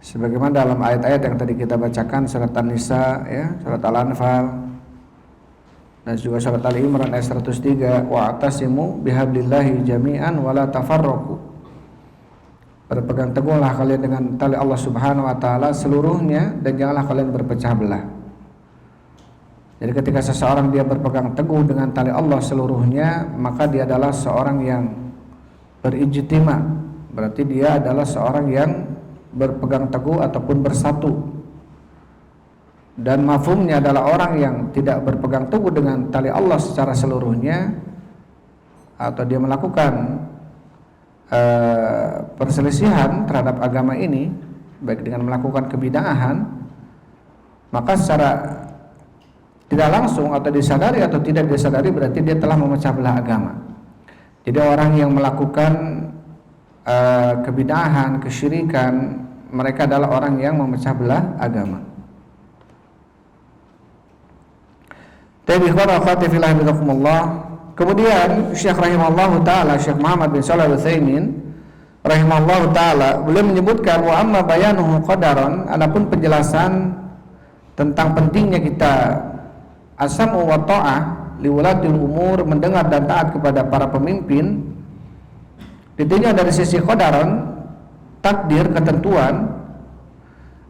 sebagaimana dalam ayat-ayat yang tadi kita bacakan, surat An-Nisa ya, surat Al-Anfal, dan juga surat Al-Imran ayat 103, wa'tasimu bihablillahi jami'an wala tafarraqu. Berpegang teguhlah kalian dengan tali Allah Subhanahu wa taala seluruhnya dan janganlah kalian berpecah belah. Jadi ketika seseorang dia berpegang teguh dengan tali Allah seluruhnya, maka dia adalah seorang yang berijtima. Berarti dia adalah seorang yang berpegang teguh ataupun bersatu. Dan mafhumnya adalah orang yang tidak berpegang teguh dengan tali Allah secara seluruhnya, atau dia melakukan perselisihan terhadap agama ini, baik dengan melakukan kebid'ahan, maka secara tidak langsung atau disadari atau tidak disadari berarti dia telah memecah belah agama. Jadi orang yang melakukan kebid'ahan, kesyirikan, mereka adalah orang yang memecah belah agama. Tabi ikhwan akhwati fillah hafizakumullah. Kemudian Syekh rahimahullahu taala, Syekh Muhammad bin Shalih Al-Utsaimin rahimahullahu taala, beliau menyebutkan wa amma bayanuhu qadaran, adapun penjelasan tentang pentingnya kita as-sam'u wa ta'ah liwulatil umur, mendengar dan taat kepada para pemimpin, ditinjau dari sisi qadaran, takdir, ketentuan.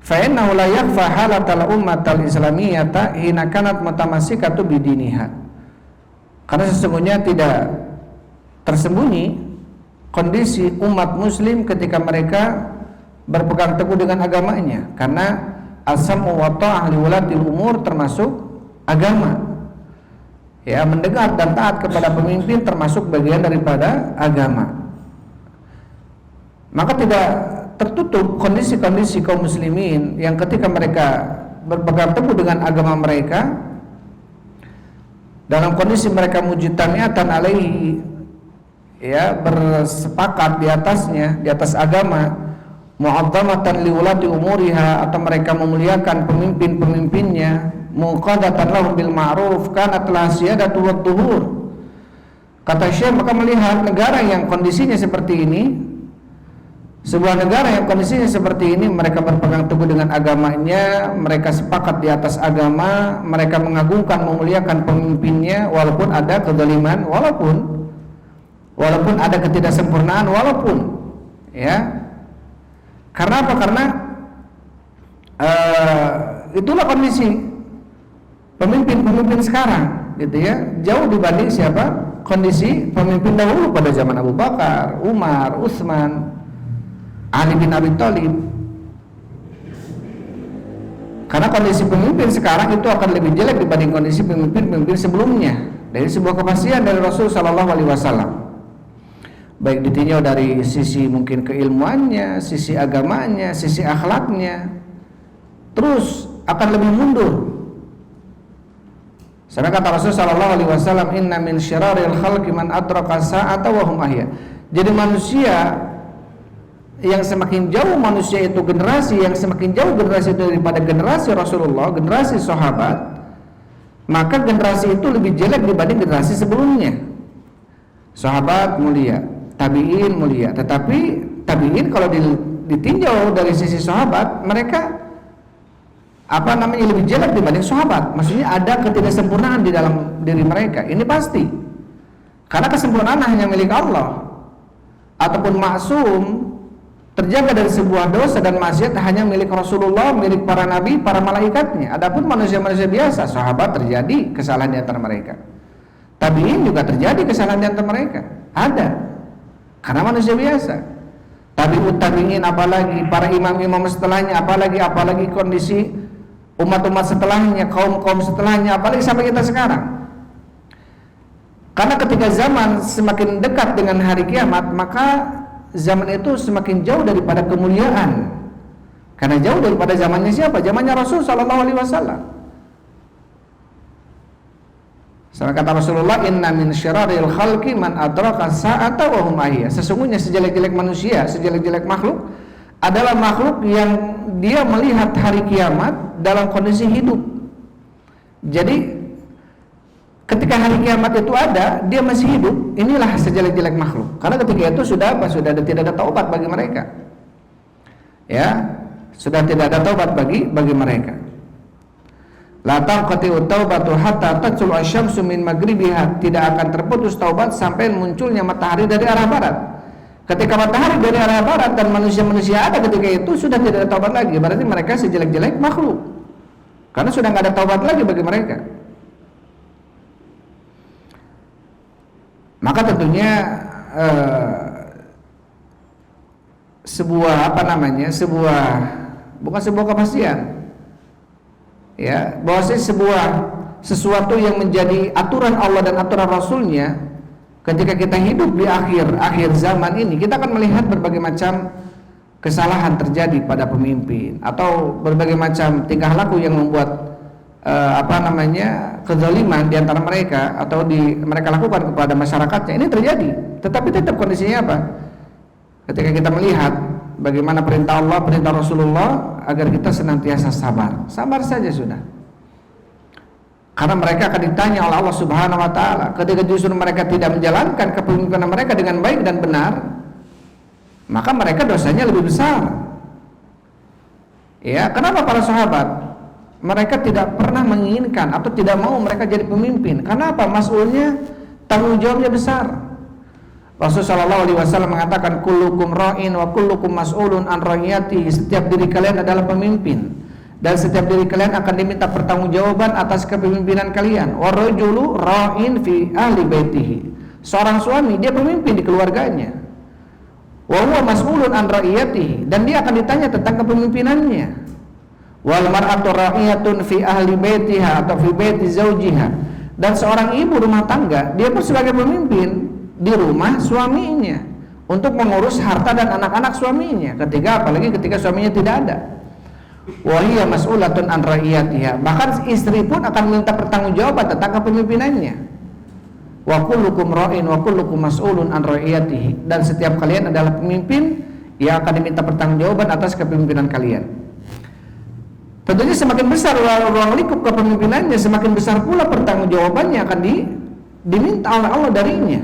Fa innahu la yakhfa halatal ummatal islamiyyata hina kanat mutamassikatu bidiniha. Karena sesungguhnya tidak tersembunyi kondisi umat muslim ketika mereka berpegang teguh dengan agamanya. Karena as-sam'u wa ta'ah liwulatil umur termasuk agama. Ya, mendengar dan taat kepada pemimpin termasuk bagian daripada agama. Maka tidak tertutup kondisi-kondisi kaum muslimin yang ketika mereka berpegang teguh dengan agama mereka, dalam kondisi mereka mujtami'atan alaihi, ya, bersepakat di atasnya, di atas agama, mu'azzamatan liwulati umuriha, atau mereka memuliakan pemimpin-pemimpinnya, muqadatan lahum bil ma'ruf kanat la siyadatu wad duhur. Kata Syekh, maka melihat negara yang kondisinya seperti ini, sebuah negara yang kondisinya seperti ini, mereka berpegang teguh dengan agamanya, mereka sepakat di atas agama, mereka mengagungkan, memuliakan pemimpinnya walaupun ada kezaliman, walaupun ada ketidaksempurnaan, walaupun ya. Karena apa? Karena itulah kondisi pemimpin-pemimpin sekarang, gitu ya, jauh dibanding siapa? Kondisi pemimpin dahulu pada zaman Abu Bakar, Umar, Utsman, Ali bin Abi Thalib. Karena kondisi pemimpin sekarang itu akan lebih jelek dibanding kondisi pemimpin-pemimpin sebelumnya. Dari sebuah kepastian dari Rasul Sallallahu Alaihi Wasallam, baik ditinjau dari sisi mungkin keilmuannya, sisi agamanya, sisi akhlaknya, terus akan lebih mundur. Karena kata Rasul Sallallahu Alaihi Wasallam, inna min syiraril khalqi man adraka sa'ata wa hum ahya. Jadi manusia yang semakin jauh, manusia itu generasi yang semakin jauh generasi daripada generasi Rasulullah, generasi sahabat, maka generasi itu lebih jelek dibanding generasi sebelumnya. Sahabat mulia, tabi'in mulia, tetapi tabi'in kalau ditinjau dari sisi sahabat, mereka lebih jelek dibanding sahabat. Maksudnya ada ketidaksempurnaan di dalam diri mereka. Ini pasti. Karena kesempurnaan hanya milik Allah. Ataupun maksum, terjaga dari sebuah dosa dan maksiat hanya milik Rasulullah, milik para nabi, para malaikatnya. Adapun manusia-manusia biasa, sahabat terjadi kesalahan di antara mereka. Tabi'in juga terjadi kesalahan di antara mereka. Ada. Karena manusia biasa. Tabi'ut tabi'in, apalagi para imam-imam setelahnya, apalagi kondisi umat-umat setelahnya, kaum-kaum setelahnya, apalagi sampai kita sekarang. Karena ketika zaman semakin dekat dengan hari kiamat, maka zaman itu semakin jauh daripada kemuliaan. Karena jauh daripada zamannya siapa? Zamannya Rasul Sallallahu Alaihi Wasallam. Sama kata Rasulullah, inna min syiraril khalqi man adraka sa'ata wa hum ahya. Sesungguhnya sejelek-jelek manusia, sejelek-jelek makhluk adalah makhluk yang dia melihat hari kiamat dalam kondisi hidup. Jadi ketika hari kiamat itu ada, dia masih hidup, inilah sejelek-jelek makhluk. Karena ketika itu sudah tidak ada taubat bagi mereka. Ya, sudah tidak ada taubat bagi mereka. La taqati'u taubatu hatta tatlu asy-syamsu min maghribiha. Tidak akan terputus taubat sampai munculnya matahari dari arah barat. Ketika matahari dari arah barat dan manusia-manusia ada ketika itu, sudah tidak ada taubat lagi. Berarti mereka sejelek-jelek makhluk. Karena sudah tidak ada taubat lagi bagi mereka. Maka tentunya bukan sebuah kepastian, ya, bahwasanya sesuatu yang menjadi aturan Allah dan aturan Rasulnya. Ketika kita hidup di akhir zaman ini, kita akan melihat berbagai macam kesalahan terjadi pada pemimpin, atau berbagai macam tingkah laku yang membuat kezaliman di antara mereka, atau mereka lakukan kepada masyarakatnya. Ini terjadi, tetapi tetap kondisinya apa? Ketika kita melihat bagaimana perintah Allah, perintah Rasulullah, agar kita senantiasa sabar saja sudah. Karena mereka akan ditanya oleh Allah Subhanahu wa taala. Ketika justru mereka tidak menjalankan kepemimpinan mereka dengan baik dan benar, maka mereka dosanya lebih besar. Ya, kenapa para sahabat mereka tidak pernah menginginkan atau tidak mau mereka jadi pemimpin? Karena apa? Mas'ulnya, tanggung jawabnya besar. Rasulullah sallallahu alaihi wasallam mengatakan, kullukum ra'in wa kullukum mas'ulun an ra'iyatihi. Setiap diri kalian adalah pemimpin, dan setiap diri kalian akan diminta pertanggungjawaban atas kepemimpinan kalian. Wa rajulu ra'in fi ahli baitihi. Seorang suami, dia pemimpin di keluarganya. Wa huwa mas'ulun an ra'iyatihi, dan dia akan ditanya tentang kepemimpinannya. Wal mar'atu ra'iyatun fi ahli baitiha atau fi baiti zaujiha. Dan seorang ibu rumah tangga, dia pun sebagai pemimpin di rumah suaminya untuk mengurus harta dan anak-anak suaminya, apalagi ketika suaminya tidak ada. Wa hiya mas'ulatun an ra'iyatiha. Bahkan istri pun akan minta pertanggungjawaban tentang kepemimpinannya. Wa kullukum ra'in wa kullukum mas'ulun an ra'iyatihi. Dan setiap kalian adalah pemimpin yang akan diminta pertanggungjawaban atas kepemimpinan kalian. Tentunya semakin besar ruang lingkup kepemimpinannya, semakin besar pula pertanggungjawabannya akan diminta oleh Allah darinya.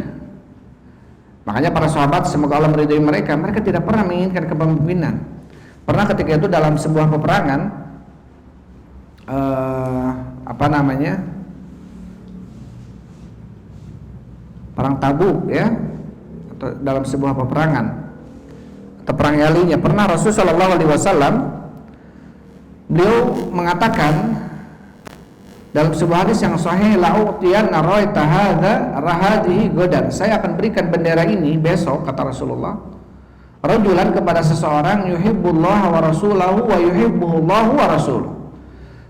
Makanya para sahabat, semoga Allah meridhai mereka, mereka tidak pernah menginginkan kepemimpinan. Pernah ketika itu dalam sebuah peperangan, perang Tabuk ya, atau dalam sebuah peperangan atau perang Yalinya, pernah Rasulullah SAW beliau mengatakan dalam sebuah hadis yang sahih, la'utiyanna raita hadza rahadihi godan, saya akan berikan bendera ini besok, kata Rasulullah, rajulan kepada seseorang yuhibbullah wa rasulahu wa yuhibbuhullahu wa rasuluh.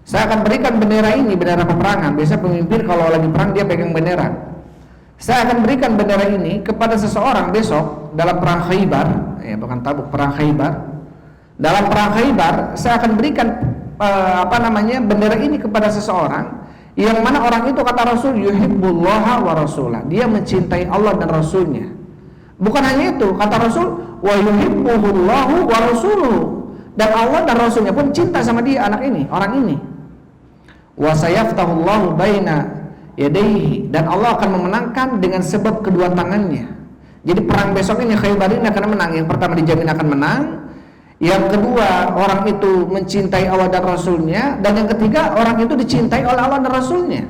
Saya akan berikan bendera ini, bendera peperangan. Biasa pemimpin kalau lagi perang dia pegang bendera. Saya akan berikan bendera ini kepada seseorang besok dalam perang Khaybar, ya bukan Tabuk, perang Khaybar. Dalam perang Khaybar saya akan berikan bendera ini kepada seseorang yang mana orang itu, kata Rasul, yuhibbullaha wa rasulah, dia mencintai Allah dan Rasulnya. Bukan hanya itu, kata Rasul, wa yuhibbuhullahu wa rasuluhu, dan Allah dan Rasulnya pun cinta sama dia, anak ini, orang ini. Wa sayaftahullahu baina yadayhi, dan Allah akan memenangkan dengan sebab kedua tangannya. Jadi perang besok ini, Khaybar ini akan menang. Yang pertama dijamin akan menang, yang kedua orang itu mencintai Allah dan Rasulnya, dan yang ketiga orang itu dicintai oleh Allah dan Rasulnya.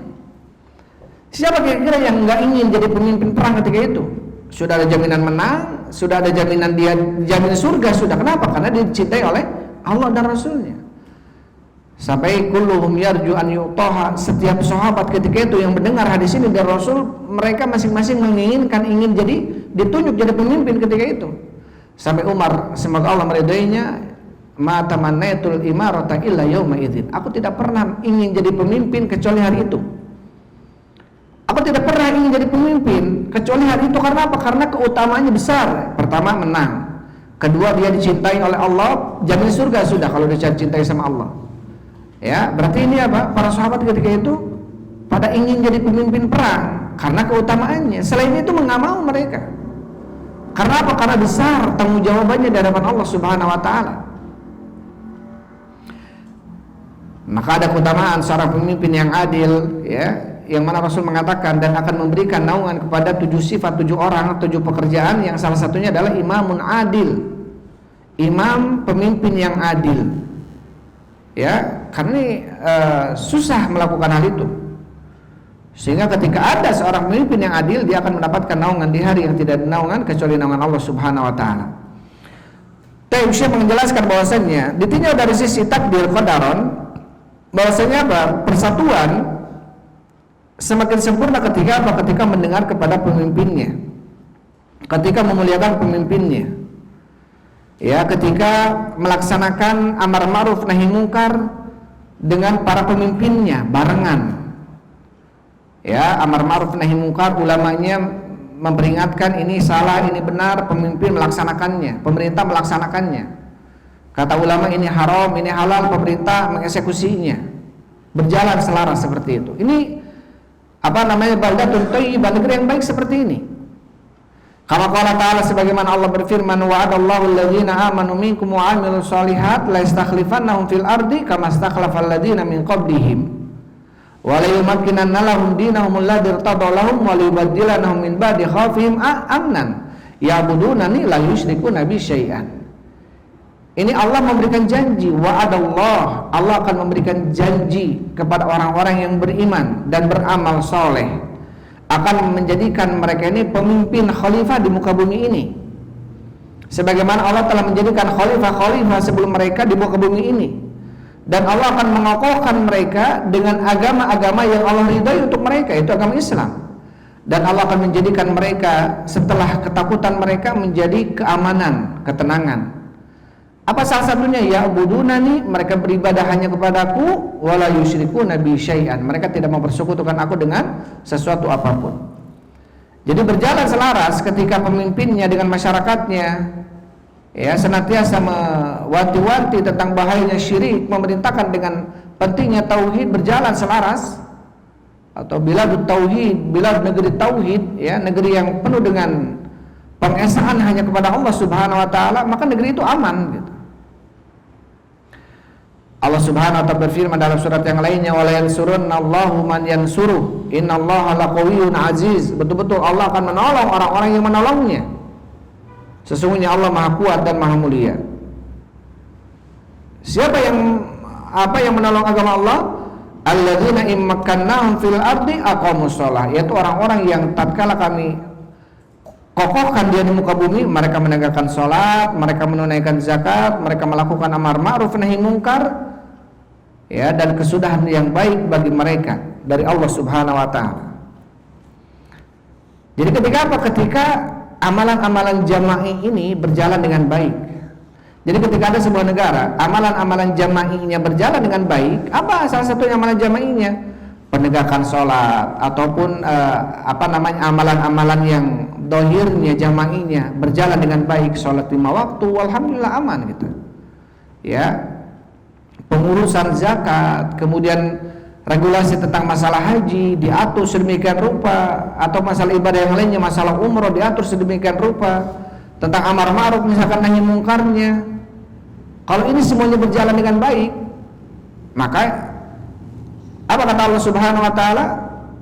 Siapa kira-kira yang nggak ingin jadi pemimpin perang ketika itu? Sudah ada jaminan menang, sudah ada jaminan dia jamin surga, sudah. Kenapa? Karena dia dicintai oleh Allah dan Rasulnya. Sampai kulluhum yarju an yu'taha, setiap sahabat ketika itu yang mendengar hadis ini dari Rasul, mereka masing-masing menginginkan, ingin jadi ditunjuk jadi pemimpin ketika itu. Sampai Umar, semoga Allah meridainya, ma tamannaitul imarata illa yauma idzin, aku tidak pernah ingin jadi pemimpin kecuali hari itu. Aku tidak pernah ingin jadi pemimpin kecuali hari itu. Karena apa? Karena keutamaannya besar. Pertama, menang. Kedua, dia dicintai oleh Allah, jamin surga sudah kalau dia dicintai sama Allah. Ya, berarti ini apa? Para sahabat ketika itu pada ingin jadi pemimpin perang karena keutamaannya. Selain itu nggak mau mereka. Karena apa? Karena besar tanggung jawabannya di hadapan Allah Subhanahu wa taala. Maka ada keutamaan seorang pemimpin yang adil, ya, yang mana Rasul mengatakan dan akan memberikan naungan kepada 7 sifat, 7 orang, 7 pekerjaan, yang salah satunya adalah imamun adil. Imam, pemimpin yang adil. Ya, karena ini susah melakukan hal itu. Sehingga ketika ada seorang pemimpin yang adil, dia akan mendapatkan naungan di hari yang tidak ada naungan kecuali naungan Allah Subhanahu wa taala. Tapi Syekh menjelaskan bahwasannya ditinjau dari sisi takdir qadaron, bahwasanya apa? Persatuan semakin sempurna ketika apa? Ketika mendengar kepada pemimpinnya, ketika memuliakan pemimpinnya, ya, ketika melaksanakan amar ma'ruf nahi mungkar dengan para pemimpinnya barengan. Ya, amar ma'ruf nahi mungkar, ulamanya memperingatkan ini salah, ini benar, pemimpin melaksanakannya, pemerintah melaksanakannya. Kata ulama ini haram, ini halal, pemerintah mengeksekusinya. Berjalan selaras seperti itu. Ini baldatun thayyibah, negeri yang baik seperti ini. Kama qala ta'ala, sebagaimana Allah berfirman, wa'adallahu alladziina aamanu minkum wa 'amilus shalihat la yastakhlifannahum fil ardi kama istakhlafal ladziina min qablihim wa la yumakkinanna lahum dinahum alladzi irtada lahum wa la yubaddilannahum min ba'di khaufihim amnan ya'budunani la yusyrikuna bi syai'an. Ini Allah memberikan janji, wa'adallah, Allah akan memberikan janji kepada orang-orang yang beriman dan beramal soleh, akan menjadikan mereka ini pemimpin khalifah di muka bumi ini, sebagaimana Allah telah menjadikan khalifah sebelum mereka di muka bumi ini. Dan Allah akan mengokohkan mereka dengan agama-agama yang Allah ridai untuk mereka, itu agama Islam. Dan Allah akan menjadikan mereka setelah ketakutan mereka menjadi keamanan, ketenangan. Apa salah satunya? Ya'budunani, mereka beribadah hanya kepadaku, wala yusyrikuna bi syai'an, mereka tidak mempersekutukan aku dengan sesuatu apapun. Jadi berjalan selaras ketika pemimpinnya dengan masyarakatnya, ya, senantiasa mewanti-wanti tentang bahayanya syirik, memerintahkan dengan pentingnya tauhid, berjalan selaras. Atau biladut tauhid, bilad negeri tauhid, ya, negeri yang penuh dengan pengesaan hanya kepada Allah Subhanahu wa taala, maka negeri itu aman gitu. Allah Subhanahu wa taala berfirman dalam surat yang lainnya, wala yansurunallahu man yansuruh innallaha laqawiyyun aziz. Betul-betul Allah akan menolong orang-orang yang menolongnya. Sesungguhnya Allah Maha Kuat dan Maha Mulia. Siapa yang menolong agama Allah? Alladzina immakkannahum fil ardi aqamus shalah, yaitu orang-orang yang tatkala kami kokohkan dia di muka bumi, mereka menegakkan salat, mereka menunaikan zakat, mereka melakukan amar ma'ruf nahi munkar, ya, dan kesudahan yang baik bagi mereka dari Allah Subhanahu wa taala. Jadi ketika apa? Ketika amalan-amalan jama'i ini berjalan dengan baik. Jadi ketika ada sebuah negara, amalan-amalan jama'inya berjalan dengan baik, apa salah satunya amalan jama'inya? Penegakan sholat ataupun amalan-amalan yang dohirnya jama'inya berjalan dengan baik, sholat 5 waktu, alhamdulillah aman gitu. Ya, pengurusan zakat, kemudian regulasi tentang masalah haji diatur sedemikian rupa, atau masalah ibadah yang lainnya, masalah umroh diatur sedemikian rupa, tentang amar ma'ruf misalkan nahi mungkarnya. Kalau ini semuanya berjalan dengan baik, maka apa kata Allah Subhanahu wa taala?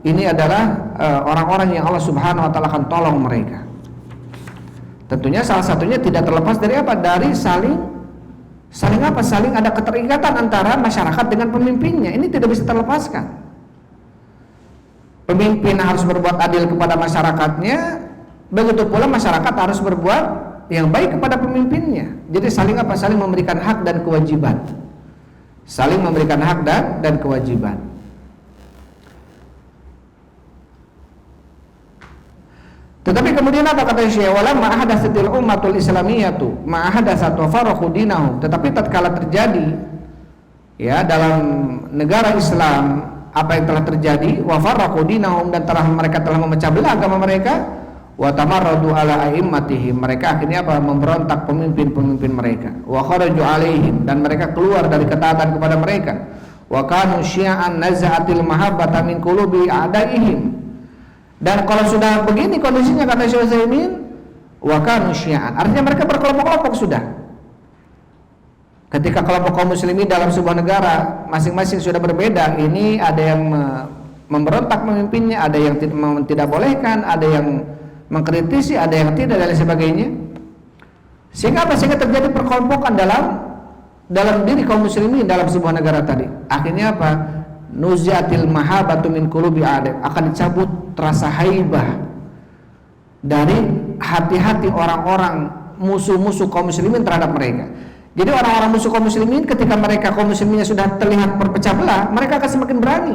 Ini adalah orang-orang yang Allah Subhanahu wa taala akan tolong mereka. Tentunya salah satunya tidak terlepas dari apa? Dari saling ada keterikatan antara masyarakat dengan pemimpinnya. Ini tidak bisa terlepaskan. Pemimpin harus berbuat adil kepada masyarakatnya, begitu pula masyarakat harus berbuat yang baik kepada pemimpinnya. Jadi saling memberikan hak dan kewajiban. Saling memberikan hak dan kewajiban. Tetapi kemudian apa kata Syekh? Wala ma'ahdatsatil ummatul islamiyatu ma'ahdatsat wa faraqu dinahum. Tetapi tatkala terjadi ya dalam negara Islam apa yang telah terjadi, wa faraqu dinahum, dan mereka telah memecah belah agama mereka, wa tamarradu ala a'immatihim, mereka akhirnya apa? Memberontak pemimpin-pemimpin mereka, wa kharaju alaihim, dan mereka keluar dari ketaatan kepada mereka, wa kanu syi'an naz'atil mahabbata min qulubi a'daihim. Dan kalau sudah begini kondisinya kata Syekh Utsaimin, wa kanu syi'an, artinya mereka berkelompok-kelompok sudah. Ketika kelompok kaum muslimin dalam sebuah negara masing-masing sudah berbeda, ini ada yang memberontak pemimpinnya, ada yang tidak bolehkan, ada yang mengkritisi, ada yang tidak, dan lain sebagainya. Sehingga apa? Sehingga terjadi perkelompokan dalam diri kaum muslimin dalam sebuah negara tadi. Akhirnya apa? Nuziatil mahabatu min qulubi a'da, akan dicabut rasa haibah dari hati-hati orang-orang musuh-musuh kaum muslimin terhadap mereka. Jadi orang-orang musuh kaum muslimin ketika mereka kaum musliminnya sudah terlihat berpecah belah, mereka akan semakin berani.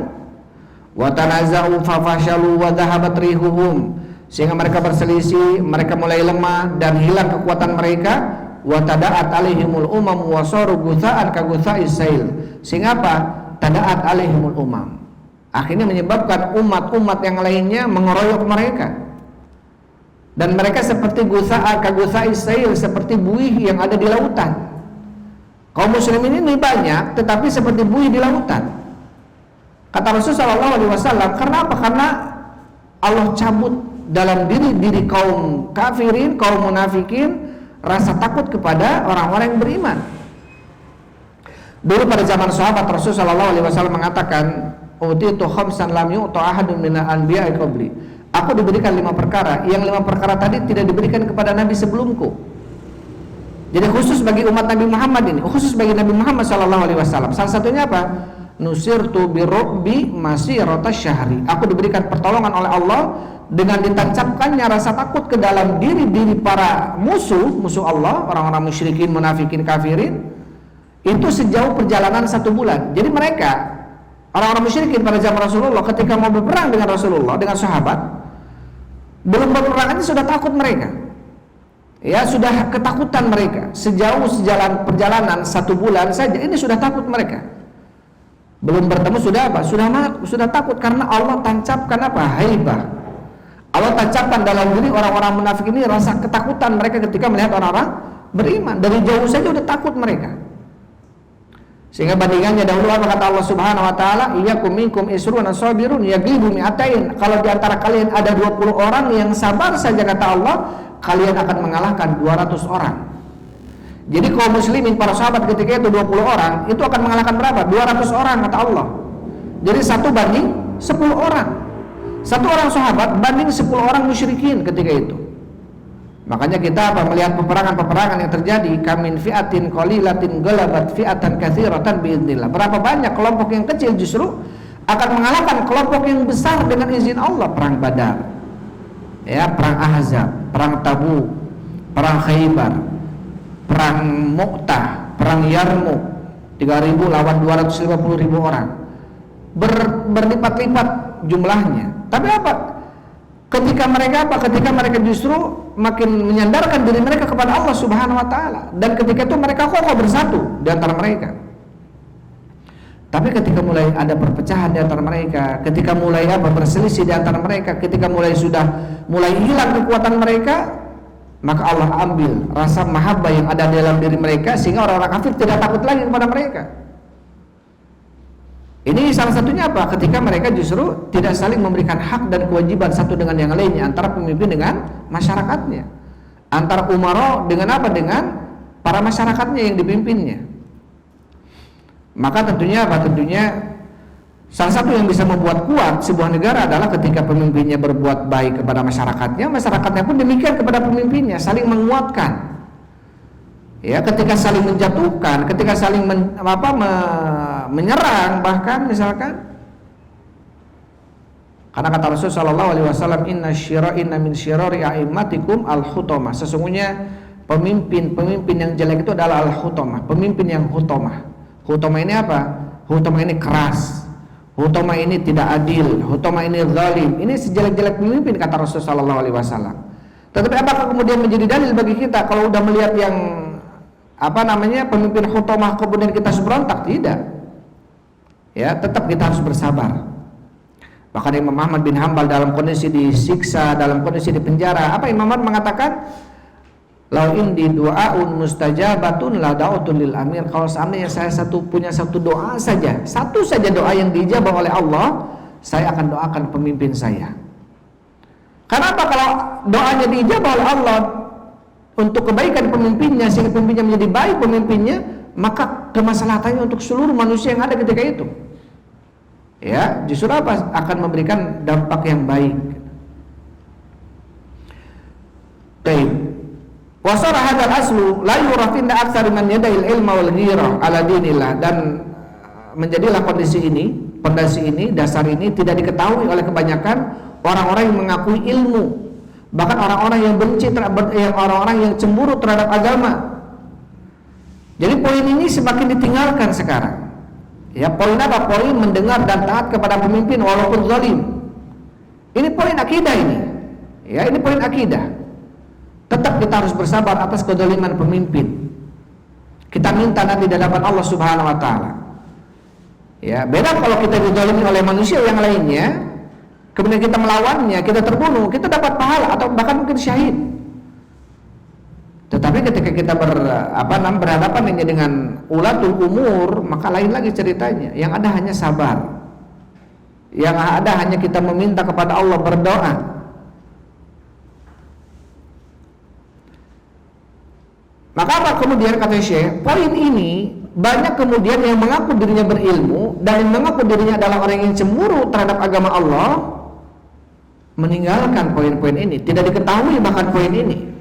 Wa tanaza'u fa fashalu wa dhahabat rihuhum, sehingga mereka berselisih, mereka mulai lemah dan hilang kekuatan mereka. Wa tada'at alaihimul umam wa saru gutha'an ka gutha'is sail, sehingga apa? Tada'at alaihimul umam, akhirnya menyebabkan umat-umat yang lainnya mengeroyok mereka, dan mereka seperti gutha'an ka gutha'is sail, seperti buih yang ada di lautan. Kaum muslimin ini banyak, tetapi seperti buih di lautan. Kata Rasulullah SAW, karena apa? Karena Allah cabut dalam diri kaum kafirin, kaum munafikin, rasa takut kepada orang-orang yang beriman. Dulu pada zaman sahabat Rasulullah SAW mengatakan, utitu khamsan lam yu'ta ahadun minal anbiya'i qabli, aku diberikan 5 perkara, yang 5 perkara tadi tidak diberikan kepada Nabi sebelumku. Jadi khusus bagi umat Nabi Muhammad ini, khusus bagi Nabi Muhammad SAW. Salah satunya apa? Nusirtu birobbi masirata syahri, aku diberikan pertolongan oleh Allah dengan ditancapkannya rasa takut ke dalam diri para musuh Allah, orang-orang musyrikin, munafikin, kafirin, itu sejauh perjalanan 1 bulan. Jadi mereka, orang-orang musyrikin pada zaman Rasulullah, ketika mau berperang dengan Rasulullah, dengan sahabat, belum berperang aja sudah takut mereka. Ya, sudah ketakutan mereka. Sejauh perjalanan 1 bulan saja, ini sudah takut mereka. Belum bertemu sudah apa? Sudah takut, karena Allah tancapkan apa? Haibah. Allah tancapkan dalam diri orang-orang munafik ini rasa ketakutan mereka ketika melihat orang-orang beriman. Dari jauh saja sudah takut mereka. Sehingga bandingannya dahulu apa kata Allah Subhanahu wa taala, iyyakum minkum isruna sabirun yaglibu mi'atain. Kalau di antara kalian ada 20 orang yang sabar saja kata Allah, kalian akan mengalahkan 200 orang. Jadi kaum muslimin para sahabat ketika itu 20 orang, itu akan mengalahkan berapa? 200 orang kata Allah. Jadi 1 banding 10 orang. 1 orang sahabat banding 10 orang musyrikin ketika itu. Makanya kita melihat peperangan-peperangan yang terjadi, kamin fi'atin qalilatin ghalabat fi'atan katsiratan biidznillah. Berapa banyak kelompok yang kecil justru akan mengalahkan kelompok yang besar dengan izin Allah. Perang Badar, ya, perang Ahzab, perang Tabuk, perang Khaybar, perang Mu'tah, perang Yarmuk, 3.000 lawan 250.000 orang, berlipat-lipat jumlahnya. Tapi apa? Ketika mereka justru makin menyandarkan diri mereka kepada Allah Subhanahu wa taala, dan ketika itu mereka kokoh bersatu di antara mereka. Tapi ketika mulai ada perpecahan di antara mereka, ketika mulai berselisih di antara mereka, ketika sudah mulai hilang kekuatan mereka, maka Allah ambil rasa mahabbah yang ada dalam diri mereka sehingga orang-orang kafir tidak takut lagi kepada mereka. Ini salah satunya apa? Ketika mereka justru tidak saling memberikan hak dan kewajiban satu dengan yang lainnya, antara pemimpin dengan masyarakatnya, antara umara dengan apa? Dengan para masyarakatnya yang dipimpinnya. Maka tentunya apa? Tentunya salah satu yang bisa membuat kuat sebuah negara adalah ketika pemimpinnya berbuat baik kepada masyarakatnya, masyarakatnya pun demikian kepada pemimpinnya, saling menguatkan. Ya, ketika saling menjatuhkan, ketika saling menyerang, bahkan misalkan, karena kata Rasul sallallahu alaihi wasallam, inna min syirari a'immatikum al-hutamah. Sesungguhnya pemimpin yang jelek itu adalah al-hutamah, pemimpin yang hutamah. Hutamah ini apa? Hutamah ini keras, hutamah ini tidak adil, hutamah ini zalim. Ini sejelek-jelek pemimpin kata Rasul sallallahu alaihi wasallam. Tetapi apakah kemudian menjadi dalil bagi kita kalau udah melihat yang pemimpin hutamah kemudian kita berontak? Tidak. Ya, tetap kita harus bersabar. Bahkan Imam Ahmad bin Hanbal dalam kondisi disiksa, dalam kondisi dipenjara, apa Imam Ahmad mengatakan? Lau indi du'aun mustajabatun la da'utun lil amir. Kalau seandainya saya punya satu doa saja, satu saja doa yang diijabah oleh Allah, saya akan doakan pemimpin saya. Karena apa? Kalau doanya diijabah oleh Allah untuk kebaikan pemimpinnya, sehingga pemimpinnya menjadi baik pemimpinnya, maka kemaslahatannya untuk seluruh manusia yang ada ketika itu, ya, justru apa? Akan memberikan dampak yang baik. Baik. Wasara hadzal aslu la yura finna aktsar man yada'il ilma wal ghirah ala dinillah. Dan menjadilah kondisi ini, pondasi ini, dasar ini tidak diketahui oleh kebanyakan orang-orang yang mengakui ilmu, bahkan orang-orang yang benci, orang-orang yang cemburu terhadap agama. Jadi poin ini semakin ditinggalkan sekarang. Ya, poin apa? Poin mendengar dan taat kepada pemimpin walaupun zalim. Ini poin akidah ini. Ya, ini poin akidah. Tetap kita harus bersabar atas kezaliman pemimpin. Kita minta nanti di hadapan Allah Subhanahu wa taala. Ya, beda kalau kita dizalimi oleh manusia yang lainnya, kemudian kita melawannya, kita terbunuh, kita dapat pahala atau bahkan mungkin syahid. Tetapi ketika kita berhadapan dengan ulatul umur, maka lain lagi ceritanya. Yang ada hanya sabar. Yang ada hanya kita meminta kepada Allah, berdoa. Maka apa kemudian kata Syekh? Poin ini banyak kemudian yang mengaku dirinya berilmu dan yang mengaku dirinya adalah orang yang cemburu terhadap agama Allah, meninggalkan poin-poin ini, tidak diketahui bahkan poin ini.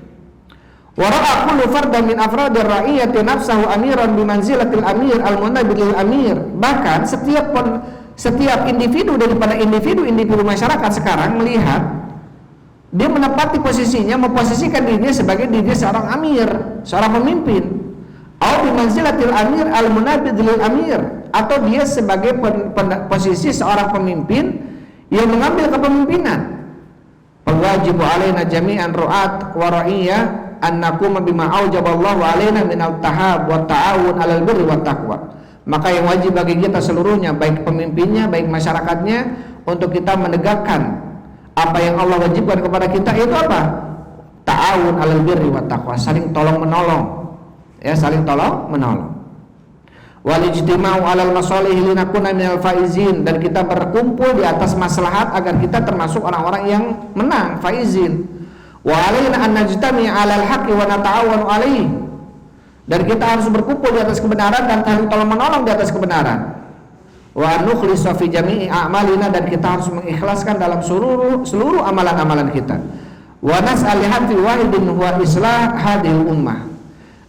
Wara'a kullu fardan min afradir ra'iyati nafsahu amiran bi manzilatil amir al-munabbil amir. Bahkan setiap individu daripada individu masyarakat sekarang melihat dia menempati posisinya, memposisikan dirinya sebagai dirinya seorang amir, seorang pemimpin. Atau bi manzilatil amir al-munabbil amir, atau dia sebagai posisi seorang pemimpin yang mengambil kepemimpinan. Wajibu alaina jami'an ru'at wa ra'iyah an naquma bima aujaballahu alaina min al-tahab wa ta'awun 'alal birri wat taqwa. Maka yang wajib bagi kita seluruhnya, baik pemimpinnya, baik masyarakatnya, untuk kita menegakkan apa yang Allah wajibkan kepada kita, itu apa? Ta'awun 'alal birri wat taqwa, saling tolong menolong. Ya, saling tolong menolong. Wal ijtima'u 'alal masalih linakuna minal faizin, dan kita berkumpul di atas maslahat agar kita termasuk orang-orang yang menang, faizin. Wa alaina an najtami 'alal haqqi wa nata'awanu 'alaihi. Dan kita harus berkumpul di atas kebenaran dan saling tolong menolong di atas kebenaran. Wa nukhlisa fi jami'i a'malina, dan kita harus mengikhlaskan dalam seluruh amalan-amalan kita. Wa nas'al hadhi wahidin huwa islah hadhil ummah.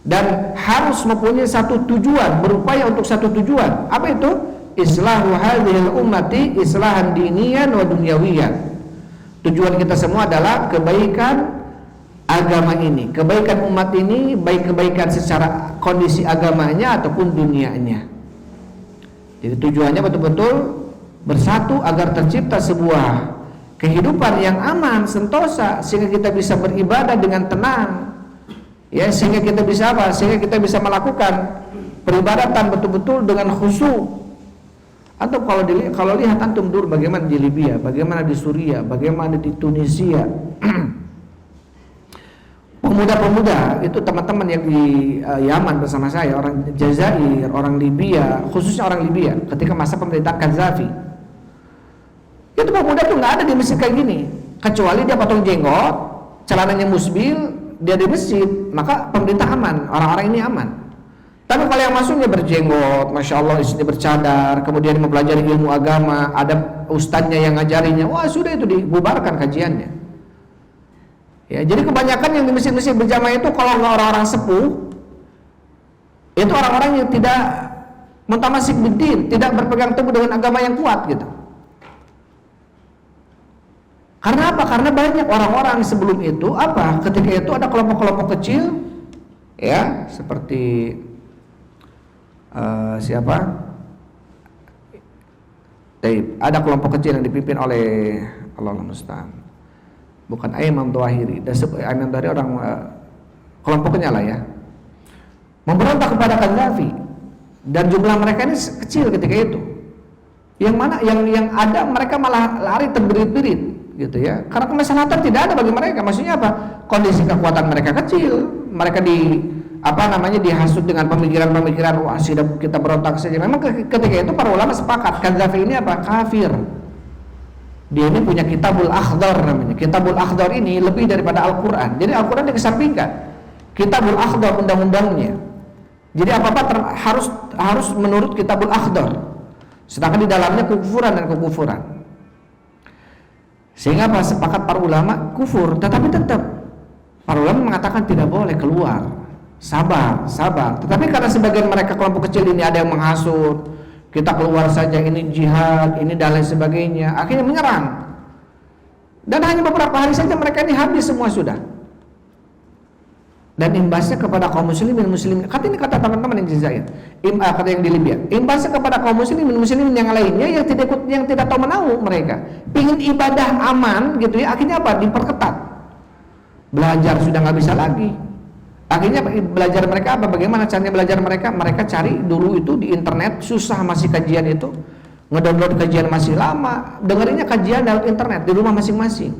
Dan harus mempunyai satu tujuan, berupaya untuk satu tujuan. Apa itu? Islahu hadhil ummati islahan diniyan wa dunyawiyan. Tujuan kita semua adalah kebaikan agama ini, kebaikan umat ini, baik kebaikan secara kondisi agamanya ataupun dunianya. Jadi tujuannya betul-betul bersatu agar tercipta sebuah kehidupan yang aman, sentosa, sehingga kita bisa beribadah dengan tenang. Ya, sehingga kita bisa apa? Sehingga kita bisa melakukan peribadatan betul-betul dengan khusyuk. Atau kalau lihat antum dulu bagaimana di Libya, bagaimana di Suriah, bagaimana di Tunisia. Pemuda-pemuda itu teman-teman yang di Yaman bersama saya, orang Jazair, orang Libya, khususnya orang Libya ketika masa pemerintahan Qaddafi. Itu pemuda tuh nggak ada di masjid kayak gini, kecuali dia potong jenggot, celananya musbil, dia di masjid, maka pemerintah aman, orang-orang ini aman. Tapi kalau yang masuknya berjenggot, masya Allah, isinya bercadar, kemudian mempelajari ilmu agama, ada ustadznya yang ngajarinya, wah sudah itu dibubarkan kajiannya. Ya, jadi kebanyakan yang di masjid-masjid berjamaah itu kalau nggak orang-orang sepuh, itu orang-orang yang tidak mutamasik bidin, tidak berpegang teguh dengan agama yang kuat gitu. Karena apa? Karena banyak orang-orang sebelum itu apa? Ketika itu ada kelompok-kelompok kecil, ya seperti siapa? Ada kelompok kecil yang dipimpin oleh Allah Musta'an, bukan Ayman Dhawahiri. Ayman Dhawahiri orang kelompoknya lah ya, memberontak kepada Qaddafi, dan jumlah mereka ini kecil ketika itu. Yang mana yang ada mereka malah lari terbirit-birit gitu ya, karena kemaslahatan tidak ada bagi mereka. Maksudnya apa? Kondisi kekuatan mereka kecil, mereka dihasut dengan pemikiran-pemikiran, wah sudah kita berontak saja. Memang ketika itu para ulama sepakat Qaddafi ini apa? Kafir. Dia ini punya Kitabul Akhdar namanya. Kitabul Akhdar ini lebih daripada Al-Quran. Jadi Al-Quran dikesampingkan, Kitabul Akhdar undang-undangnya. Jadi apa-apa harus menurut Kitabul Akhdar. Sedangkan di dalamnya kekufuran dan kekufuran. Sehingga apa? Sepakat para ulama kufur, tetapi tetap para ulama mengatakan tidak boleh keluar. Sabar. Tetapi karena sebagian mereka kelompok kecil ini ada yang menghasut, kita keluar saja, ini jihad, ini dan lain sebagainya, akhirnya menyerang. Dan hanya beberapa hari saja mereka ini habis semua sudah. Dan imbasnya kepada kaum muslimin. Kata teman-teman yang di Jazair, kata yang di Libya, imbasnya kepada kaum muslimin yang lainnya yang tidak tahu menahu mereka. Ingin ibadah aman gitu ya, akhirnya apa? Diperketat. Belajar sudah nggak bisa lagi. Akhirnya belajar mereka apa? Bagaimana caranya belajar mereka? Mereka cari dulu itu di internet, susah masih kajian itu, ngedownload kajian masih lama, dengerinnya kajian dalam internet di rumah masing-masing.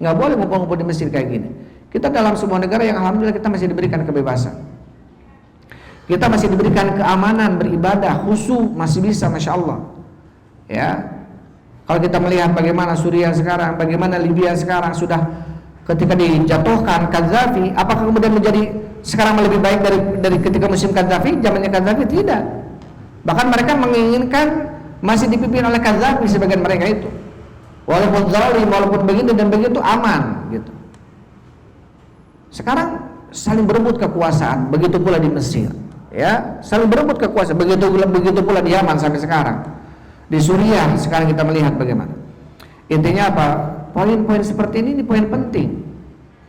Nggak boleh ngumpul-ngumpul di masjid kayak gini. Kita dalam sebuah negara yang alhamdulillah kita masih diberikan kebebasan, kita masih diberikan keamanan beribadah, khusyuk masih bisa, masya Allah. Ya, kalau kita melihat bagaimana Suriah sekarang, bagaimana Libya sekarang, sudah ketika dijatuhkan Qaddafi, apakah kemudian menjadi sekarang lebih baik dari ketika musim Qaddafi, zamannya Qaddafi? Tidak. Bahkan mereka menginginkan masih dipimpin oleh Qaddafi sebagian mereka itu. Walaupun zalim, walaupun begini dan begitu aman gitu. Sekarang saling berebut kekuasaan, begitu pula di Mesir. Ya, saling berebut kekuasaan, begitu pula di Yaman sampai sekarang. Di Suriah sekarang kita melihat bagaimana. Intinya apa? Poin-poin seperti ini poin penting.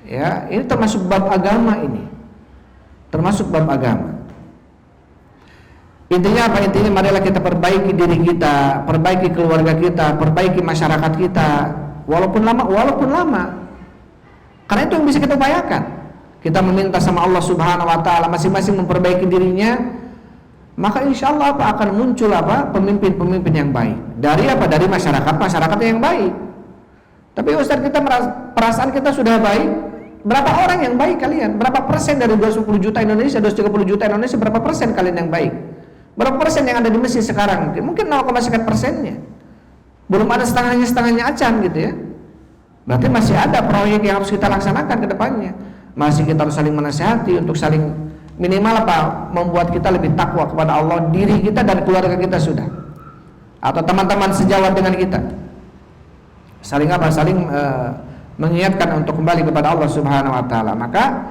Ya, ini termasuk bab agama ini. Termasuk bab agama. Intinya apa? Intinya marilah kita perbaiki diri kita, perbaiki keluarga kita, perbaiki masyarakat kita, walaupun lama. Karena itu yang bisa kita upayakan. Kita meminta sama Allah Subhanahu wa taala masing-masing memperbaiki dirinya, maka insya Allah akan muncul pemimpin-pemimpin yang baik. Dari apa? Dari masyarakat yang baik. Tapi Ustaz, kita perasaan kita sudah baik. Berapa orang yang baik kalian? Berapa persen dari 210 juta Indonesia, 230 juta Indonesia, berapa persen kalian yang baik? Berapa persen yang ada di Mesir sekarang? Mungkin 0,1%-nya. Belum ada setengahnya acan gitu ya. Berarti masih ada proyek yang harus kita laksanakan ke depannya. Masih kita harus saling menasihati untuk saling minimal apa? Membuat kita lebih takwa kepada Allah, diri kita dan keluarga kita sudah. Atau teman-teman sejawat dengan kita. Saling apa? Saling mengingatkan untuk kembali kepada Allah Subhanahu wa taala. Maka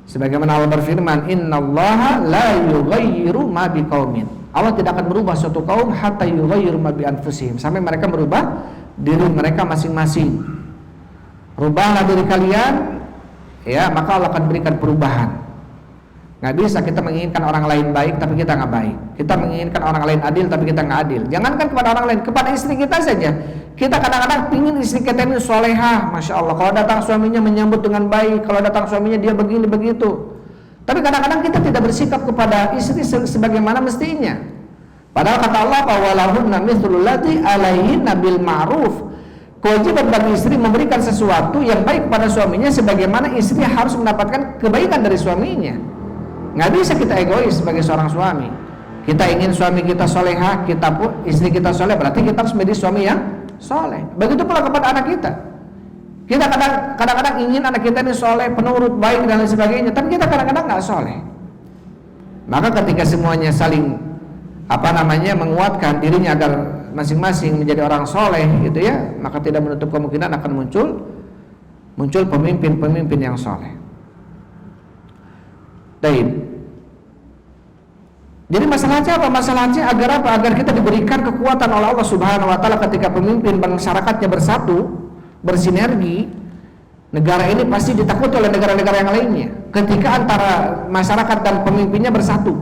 sebagaimana Allah berfirman, "Innallaha la yughayyiru ma biqaumin." Allah tidak akan merubah suatu kaum hatta yughayyiru ma bi anfusihim, sampai mereka merubah diri mereka masing-masing. Rubahlah diri kalian, ya, maka Allah akan berikan perubahan. Nggak bisa kita menginginkan orang lain baik tapi kita nggak baik. Kita menginginkan orang lain adil tapi kita nggak adil. Jangankan kepada orang lain, kepada istri kita saja. Kita kadang-kadang pingin istri kita ini solehah, masya Allah. Kalau datang suaminya menyambut dengan baik, kalau datang suaminya dia begini begitu. Tapi kadang-kadang kita tidak bersikap kepada istri sebagaimana mestinya. Padahal kata Allah, "Walahunna mithlul lati alaihinna bil ma'ruf." Kewajiban bagi istri memberikan sesuatu yang baik kepada suaminya sebagaimana istri harus mendapatkan kebaikan dari suaminya. Nggak bisa kita egois sebagai seorang suami. Kita ingin suami kita solehah, kita pun istri kita soleh, berarti kita harus menjadi suami yang soleh. Begitu pula kepada anak kita. Kita kadang-kadang ingin anak kita ini soleh, penurut, baik dan lain sebagainya, tapi kita kadang-kadang nggak soleh. Maka ketika semuanya saling menguatkan dirinya agar masing-masing menjadi orang soleh, gitu ya, maka tidak menutup kemungkinan akan muncul pemimpin-pemimpin yang soleh. Baik. Jadi masalahnya apa? Masalahnya agar apa? Agar kita diberikan kekuatan oleh Allah Subhanahu wa taala ketika pemimpin masyarakatnya bersatu, bersinergi, negara ini pasti ditakuti oleh negara-negara yang lainnya. Ketika antara masyarakat dan pemimpinnya bersatu.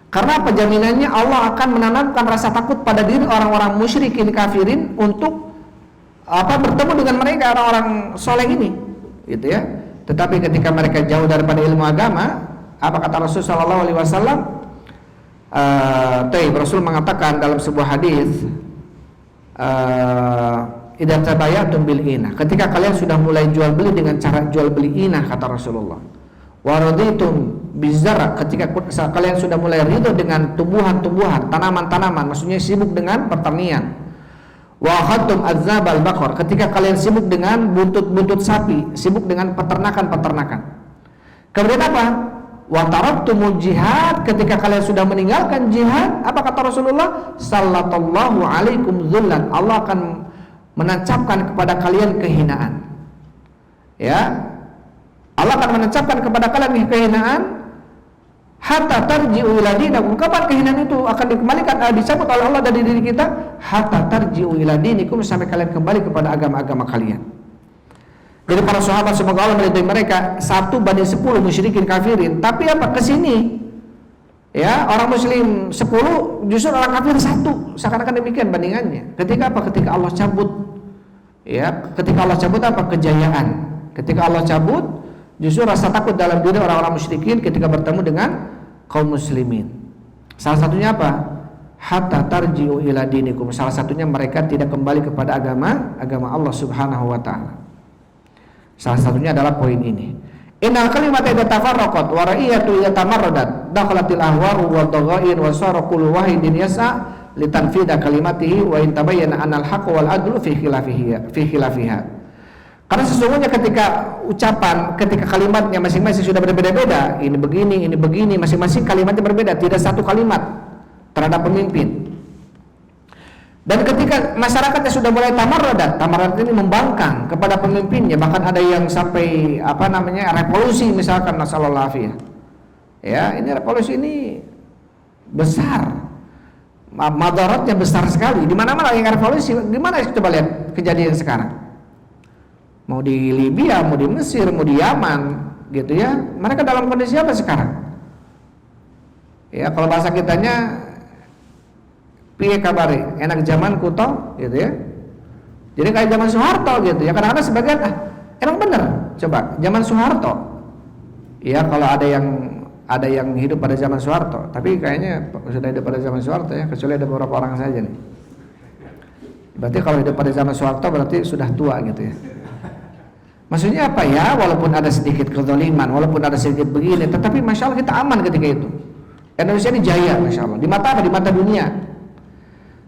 Karena apa jaminannya? Allah akan menanamkan rasa takut pada diri orang-orang musyrikin kafirin untuk bertemu dengan mereka orang-orang soleh ini, gitu ya. Tetapi ketika mereka jauh daripada ilmu agama, apa kata Rasul sallallahu alaihi wasallam? Rasul mengatakan dalam sebuah hadis, idza tabayatum bil inah, ketika kalian sudah mulai jual beli dengan cara jual beli inah, kata Rasulullah. Wa raditum bizar, ketika kalian sudah mulai ridho dengan tumbuhan-tumbuhan, tanaman-tanaman, maksudnya sibuk dengan pertanian. Wa khatum azzabal baqar, ketika kalian sibuk dengan buntut-buntut sapi, sibuk dengan peternakan-peternakan. Kemudian apa? Wa taraktumul jihad, ketika kalian sudah meninggalkan jihad, apa kata Rasulullah? Sallallahu alaikum dzullan, Allah akan menancapkan kepada kalian kehinaan. Ya, Allah akan menancapkan kepada kalian kehinaan hatta tarji'u ila dinikum. Kapan kehinaan itu akan dikembalikan, dicabut oleh Allah dari diri kita? Hatta tarji'u ila dinikum, sampai kalian kembali kepada agama-agama kalian. Jadi para sahabat semoga Allah meridai mereka 1 banding 10 musyrikin kafirin. Tapi apa? Kesini ya, orang muslim 10, justru orang kafir 1. Seakan-akan demikian bandingannya. Ketika apa? Ketika Allah cabut, ya, ketika Allah cabut apa? Kejayaan. Ketika Allah cabut, justru rasa takut dalam diri orang-orang musyrikin ketika bertemu dengan kaum muslimin. Salah satunya apa? Hatta tarji'u ila dinikum. Salah satunya mereka tidak kembali kepada agama Allah Subhanahu wa taala. Salah satunya adalah poin ini. Innal kalimata idza tafarraqat wa ra'iyatu yatamarradat dakhalatil ahwaru wa dhaghain wa sara kullu wahidin yas'a litanfida kalimatihi wa in tabayyana anal haqq wal adlu fi khilafiha. Karena sesungguhnya ketika ucapan, ketika kalimatnya masing-masing sudah berbeda-beda, ini begini, masing-masing kalimatnya berbeda, tidak satu kalimat terhadap pemimpin. Dan ketika masyarakatnya sudah mulai tamarradat ini membangkang kepada pemimpinnya, bahkan ada yang sampai revolusi misalkan, nasallallahu alaihi. Ya, ini revolusi ini besar, madaratnya besar sekali. Di mana-mana yang revolusi, gimana coba lihat kejadian sekarang? Mau di Libya, mau di Mesir, mau di Yaman, gitu ya. Mereka dalam kondisi apa sekarang? Ya, kalau bahasa kitanya piye kabare, enak zaman kuto, gitu ya. Jadi kayak zaman Soeharto, gitu ya. Kadang-kadang sebagian emang bener. Coba zaman Soeharto. Ya, kalau ada yang hidup pada zaman Soeharto, tapi kayaknya sudah hidup pada zaman Soeharto ya, kecuali ada beberapa orang saja nih. Berarti kalau hidup pada zaman Soeharto berarti sudah tua, gitu ya. Maksudnya apa ya? Walaupun ada sedikit kezaliman, walaupun ada sedikit begini, tetapi masya Allah kita aman ketika itu. Indonesia ini jaya, masya Allah. Di mata apa? Di mata dunia.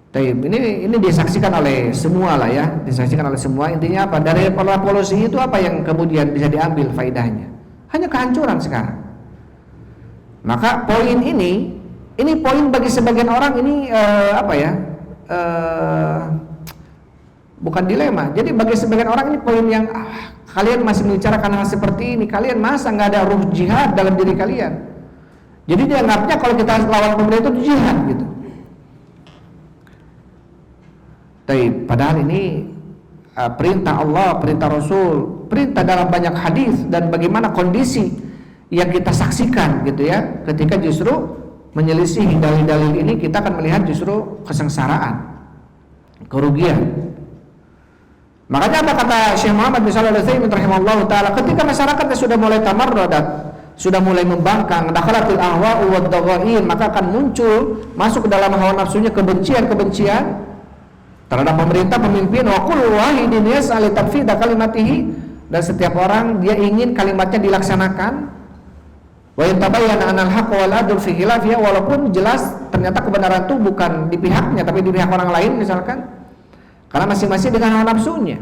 Ini disaksikan oleh semua lah ya, disaksikan oleh semua. Intinya apa? Dari pola polusi itu apa yang kemudian bisa diambil faedahnya? Hanya kehancuran sekarang. Maka poin ini poin bagi sebagian orang ini bukan dilema. Jadi bagi sebagian orang ini poin yang kalian masih membicarakan hal seperti ini, kalian masa nggak ada ruh jihad dalam diri kalian? Jadi dianggapnya kalau kita lawan pemerintah itu jihad gitu. Padahal ini perintah Allah, perintah Rasul, perintah dalam banyak hadis, dan bagaimana kondisi yang kita saksikan gitu ya. Ketika justru menyelisih dalil-dalil ini, kita akan melihat justru kesengsaraan, kerugian. Makanya apa kata Syekh Muhammad bin Shalih Al-Utsaimin rahimahullah taala, ketika masyarakatnya sudah mulai tamarradat, sudah mulai membangkang, dakhalatil ahwa'u wad daghain, maka akan muncul masuk ke dalam hawa nafsunya kebencian terhadap pemerintah, pemimpin. Wa kullu wahidin yas'al tanfidha kalimatihi, dan setiap orang dia ingin kalimatnya dilaksanakan. Wa yantabayyana anal haqq wal adl fi khilafiha, walaupun jelas ternyata kebenaran itu bukan di pihaknya tapi di pihak orang lain misalkan, karena masing-masing dengan hawa nafsunya.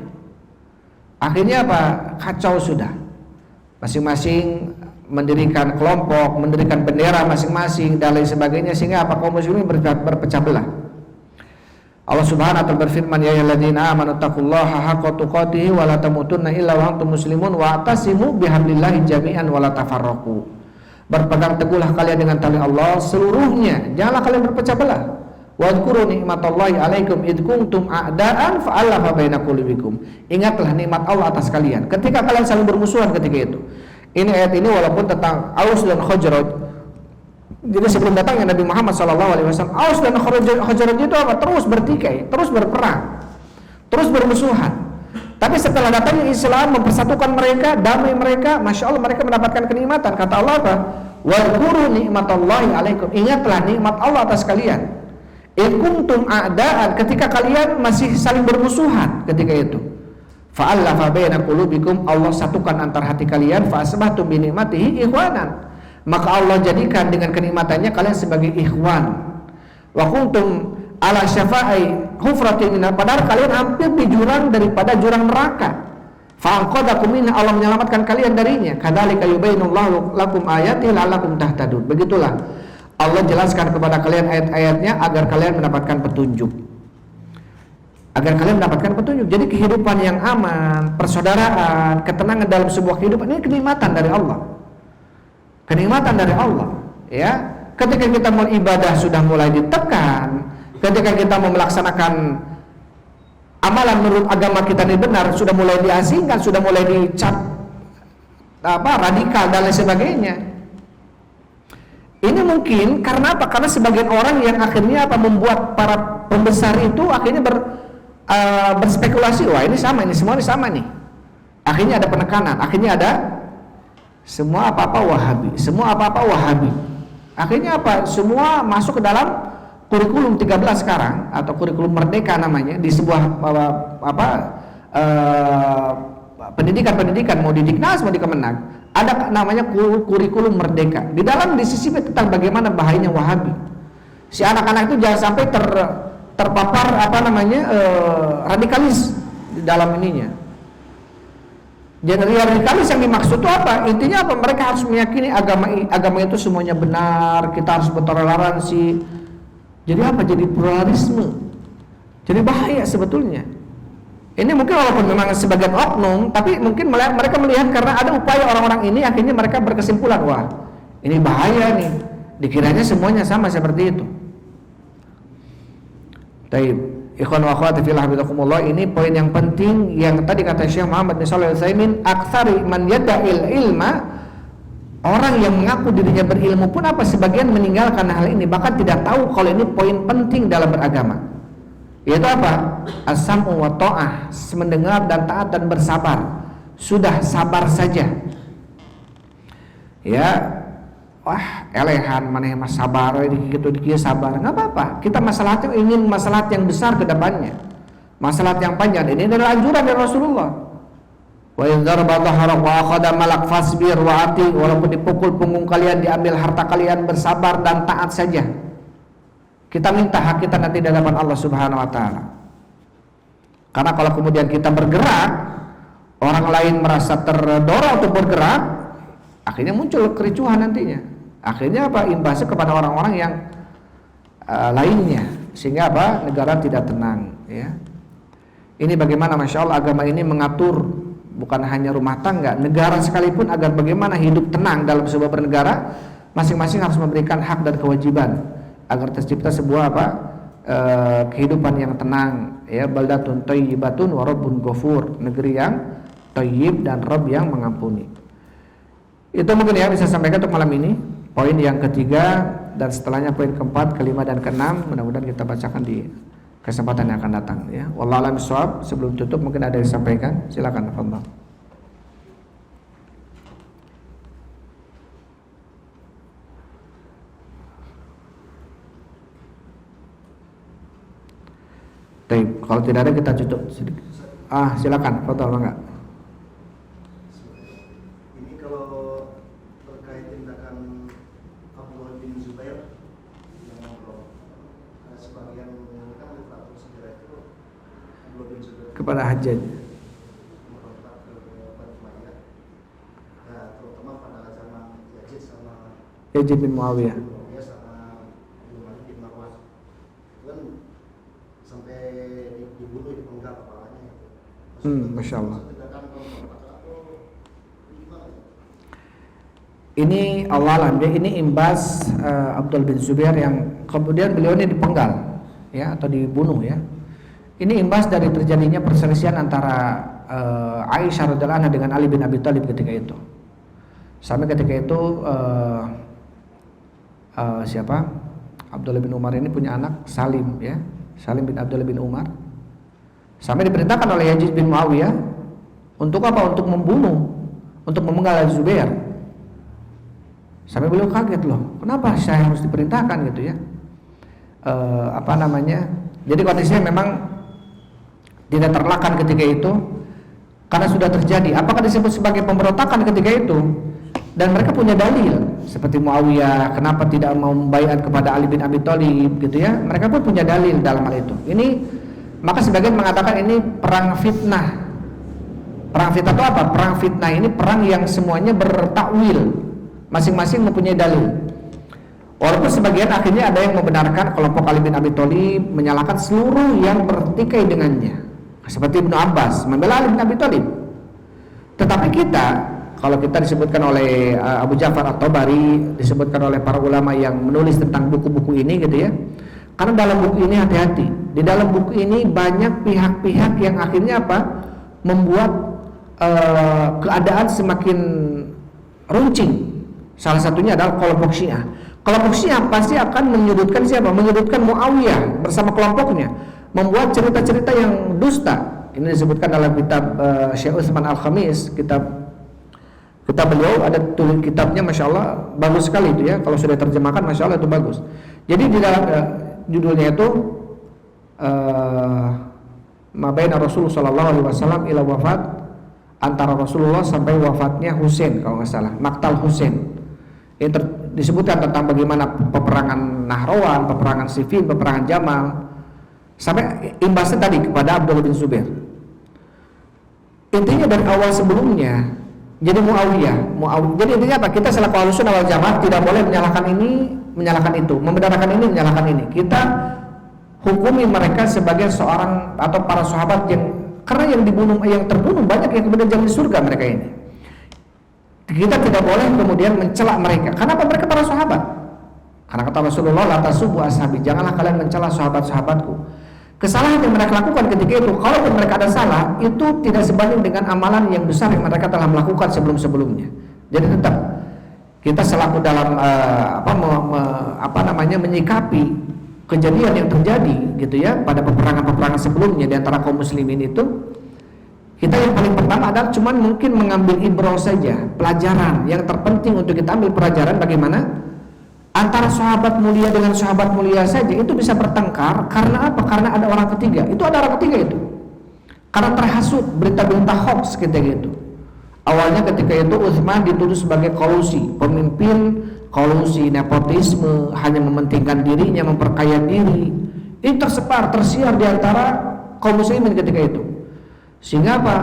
Akhirnya apa? Kacau sudah. Masing-masing mendirikan kelompok, mendirikan bendera masing-masing dan lain sebagainya, sehingga apa? Kaum muslimin berpecah belah. Allah Subhanahu wa taala berfirman, ya ayyuhalladzina amanu taqullaha haqqa tuqatih wa la tamutunna illa wa antum muslimun wa atasimu bihablillahi jami'an wa la tafarraqu. Berpegang teguhlah kalian dengan tali Allah seluruhnya, janganlah kalian berpecah belah. Wa dzkuru nikmatallahi 'alaikum id kuntum a'daan fa'alafa baina qulubikum. Ingatlah nikmat Allah atas kalian ketika kalian saling bermusuhan ketika itu. Ini ayat ini walaupun tentang Aus dan Khazraj. Jadi sebelum datangnya Nabi Muhammad SAW, Aus dan Khazraj itu apa? Terus bertikai, terus berperang, terus bermusuhan. Tapi setelah datangnya Islam mempersatukan mereka, damai mereka, masya Allah mereka mendapatkan kenikmatan. Kata Allah apa? Wadhkuru nikmatallahi alaikum. Ingatlah nikmat Allah atas kalian. In kuntum a'daan, ketika kalian masih saling bermusuhan ketika itu. Fa'allafa baina qulubikum, Allah satukan antar hati kalian. Fa'asbahtum bi nikmatihi ikhwanan, maka Allah jadikan dengan kenikmatannya kalian sebagai ikhwan. Wa kuntum ala syafa'i hufratin minna, padahal kalian hampir di jurang daripada jurang neraka. Fa'anqadakum minha, Allah menyelamatkan kalian darinya. Kadzalika yubayyinullahu lakum ayatihi la'allakum tahtadun. Begitulah Allah jelaskan kepada kalian ayat-ayatnya agar kalian mendapatkan petunjuk. Agar kalian mendapatkan petunjuk. Jadi kehidupan yang aman, persaudaraan, ketenangan dalam sebuah kehidupan, ini kenikmatan dari Allah. Kenikmatan dari Allah, ya. Ketika kita mau ibadah sudah mulai ditekan, ketika kita mau melaksanakan amalan menurut agama kita ini benar, sudah mulai diasingkan, sudah mulai dicap radikal dan lain sebagainya. Ini mungkin karena apa? Karena sebagian orang yang akhirnya membuat para pembesar itu akhirnya berspekulasi, wah ini sama, ini semua ini sama nih. Akhirnya ada penekanan, akhirnya ada semua apa-apa Wahabi, semua apa-apa Wahabi. Akhirnya apa? Semua masuk ke dalam kurikulum 13 sekarang, atau kurikulum merdeka namanya, di sebuah pendidikan mau di Diknas mau di Kemenag, ada namanya kurikulum merdeka. Di dalam disisipi tentang bagaimana bahayanya Wahabi. Si anak-anak itu jangan sampai terpapar radikalis di dalam ininya. Jadi radikalis yang dimaksud itu apa? Intinya apa? Mereka harus meyakini agama itu semuanya benar, kita harus bertoleransi. Jadi apa? Jadi pluralisme. Jadi bahaya sebetulnya. Ini mungkin walaupun memang sebagian oknum, tapi mungkin mereka melihat karena ada upaya orang-orang ini, akhirnya mereka berkesimpulan, wah ini bahaya nih. Dikiranya semuanya sama seperti itu. Taib. Ikhwan wa akhwati fillah hafizakumullah, ini poin yang penting yang tadi kata Syekh Muhammad bin Shalih Al-Utsaimin, aktsari man yada'il ilma, orang yang mengaku dirinya berilmu pun sebagian meninggalkan hal ini, bahkan tidak tahu kalau ini poin penting dalam beragama. Yaitu apa? As-sam'u wa ta'ah, mendengar dan taat dan bersabar. Sudah sabar saja. Ya, wah elehan maneh mas sabar gitu sabar, nggak apa-apa. Kita masalahnya ingin masalah yang besar ke depannya, masalah yang panjang. Ini adalah anjuran dari Rasulullah. Wa in daraba dhahrak wa akhadha malak fasbir wa ati, walaupun dipukul punggung kalian, diambil harta kalian, bersabar dan taat saja. kita minta hak kita nanti di hadapan Allah Subhanahu wa taala. Karena kalau kemudian kita bergerak, orang lain merasa terdorong untuk bergerak, akhirnya muncul kericuhan nantinya. Akhirnya apa? Imbasnya kepada orang-orang yang lainnya, sehingga apa? Negara tidak tenang, ya. Ini bagaimana Masya Allah agama ini mengatur bukan hanya rumah tangga, negara sekalipun agar bagaimana hidup tenang dalam sebuah bernegara, masing-masing harus memberikan hak dan kewajiban agar tercipta sebuah apa? Kehidupan yang tenang, ya. Baldatun thayyibatun wa rabbun ghafur, negeri yang thayyib dan Rabb yang mengampuni. Itu mungkin ya bisa sampaikan untuk malam ini. Poin yang ketiga dan setelahnya poin keempat, kelima dan keenam mudah-mudahan kita bacakan di kesempatan yang akan datang, ya. Wallahu a'lam bishawab. Sebelum tutup mungkin ada yang disampaikan, silakan Fadhil. Baik, kalau tidak ada kita tutup. Silakan, Fadhil, enggak? Ini kalau terkait tindakan Abdullah bin Zubair yang ngobrol, sebagian kan literatur sejarah itu Abdullah bin Zubair Kepada Hajjaj merontak ke Bani Umayyah, ya terutama pada zaman Yazid bin Muawiyah. sama Umayyah bin Marwan, itu kan sampai dibunuh, dipenggal kepalanya itu. Masya Allah. Ini awalan dia, ini imbas Abdul bin Zubair yang kemudian beliau ini dipenggal, ya, atau dibunuh, ya. Ini imbas dari terjadinya perselisihan antara Aisyah radhiyallahu anha dengan Ali bin Abi Thalib ketika itu. Sampai ketika itu siapa? Abdullah bin Umar ini punya anak Salim, ya. Salim bin Abdullah bin Umar. Sampai diperintahkan oleh Yazid bin Muawiyah untuk apa? Untuk membunuh, untuk memenggal Az-Zubair. Sampai beliau kaget, loh, kenapa saya harus diperintahkan gitu, ya? Jadi kondisinya memang tidak terelakkan ketika itu karena sudah terjadi. Apakah disebut sebagai pemberontakan ketika itu? Dan mereka punya dalil seperti Muawiyah kenapa tidak mau membaiat kepada Ali bin Abi Thalib gitu, ya. Mereka pun punya dalil dalam hal itu. Ini maka sebagian mengatakan ini perang fitnah. Perang fitnah itu apa? Perang fitnah ini perang yang semuanya bertakwil, masing-masing mempunyai dalil. Walaupun sebagian akhirnya ada yang membenarkan kelompok Ali bin Abi Thalib menyalahkan seluruh yang bertikai dengannya, seperti Ibnu Abbas membela Ali bin Abi Thalib. Tetapi kita, kalau kita disebutkan oleh Abu Ja'far At-Tabari, disebutkan oleh para ulama yang menulis tentang buku-buku ini gitu, ya. Karena dalam buku ini hati-hati. Di dalam buku ini banyak pihak-pihak yang akhirnya apa? Membuat keadaan semakin runcing. Salah satunya adalah kelompok Syiah. Kelompok Syiah pasti akan menyudutkan siapa? Menyudutkan Muawiyah bersama kelompoknya, membuat cerita-cerita yang dusta. Ini disebutkan dalam kitab Syekh Utsman Al-Khamis, kitab beliau ada tulis kitabnya, Masya Allah bagus sekali itu, ya. Kalau sudah terjemahkan, Masya Allah itu bagus. Jadi di dalam judulnya itu Ma baina Rasulullah sallallahu alaihi wasallam ila wafat, antara Rasulullah sampai wafatnya Husain, kalau nggak salah, Maktal Husain. Ini disebutkan tentang bagaimana peperangan Nahrawan, peperangan Siffin, peperangan Jamal, sampai imbasnya tadi kepada Abdullah bin Zubair. Intinya dari awal sebelumnya, jadi Muawiyah. Jadi intinya apa? Kita selaku Ahlussunnah wal Jamaah tidak boleh menyalahkan ini, menyalahkan itu, membenarkan ini, menyalahkan ini. Kita hukumi mereka sebagai seorang atau para sahabat yang, karena yang dibunuh, yang terbunuh banyak yang kemudian jalan di surga mereka ini. Kita tidak boleh kemudian mencela mereka. Kenapa? Mereka para sahabat. Karena kata Rasulullah, la tasubbu ashabi, janganlah kalian mencela sahabat-sahabatku. Kesalahan yang mereka lakukan ketika itu, kalaupun mereka ada salah, itu tidak sebanding dengan amalan yang besar yang mereka telah melakukan sebelum-sebelumnya. Jadi tetap kita selaku dalam menyikapi kejadian yang terjadi gitu, ya, pada peperangan-peperangan sebelumnya di antara kaum muslimin itu, kita yang paling pertama adalah cuman mungkin mengambil ibrah saja, pelajaran yang terpenting untuk kita ambil pelajaran bagaimana antara sahabat mulia dengan sahabat mulia saja itu bisa bertengkar karena apa? Karena ada orang ketiga. Itu ada orang ketiga itu. Karena terhasut berita-berita hoax ketika itu. Awalnya ketika itu Utsman dituduh sebagai kolusi, pemimpin kolusi, nepotisme, hanya mementingkan dirinya, memperkaya diri. Ini tersebar, tersiar di antara kaum muslimin ketika itu. Sehingga apa?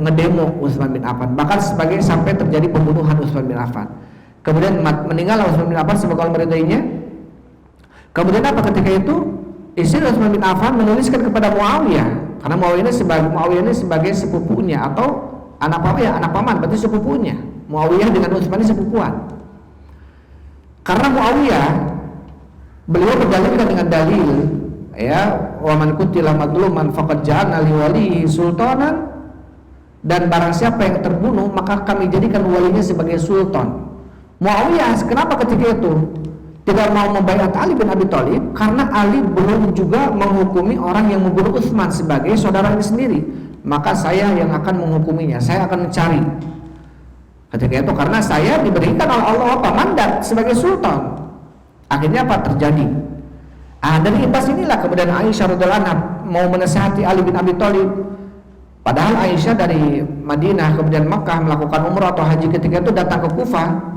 Ngedemo Utsman bin Affan, bahkan sampai terjadi pembunuhan Utsman bin Affan. Kemudian meninggal Utsman bin Affan, semoga Allah meridainya. Kemudian apa ketika itu? Istri Utsman bin Affan menuliskan kepada Muawiyah, karena Muawiyah ini sebagai sepupunya atau anak paman, berarti sepupunya. Muawiyah dengan Utsman ini sepupuan. Karena Muawiyah, beliau berdalilkan dengan dalil, ya, wa man qutila madluman faqad ja'alna li walihi sultanan, dan barang siapa yang terbunuh maka kami jadikan walinya sebagai sultan. Muawiyah kenapa ketika itu tidak mau membaiat Ali bin Abi Thalib? Karena Ali belum juga menghukumi orang yang membunuh Utsman sebagai saudaranya sendiri. Maka saya yang akan menghukuminya, saya akan mencari. Ketika itu karena saya diberikan oleh Allah apa? Mandat sebagai sultan. Akhirnya apa terjadi? Dari imbas inilah kemudian Aisyah radhiyallahu anha mau menasihati Ali bin Abi Thalib. Padahal Aisyah dari Madinah kemudian Makkah melakukan umrah atau haji ketika itu datang ke Kufah.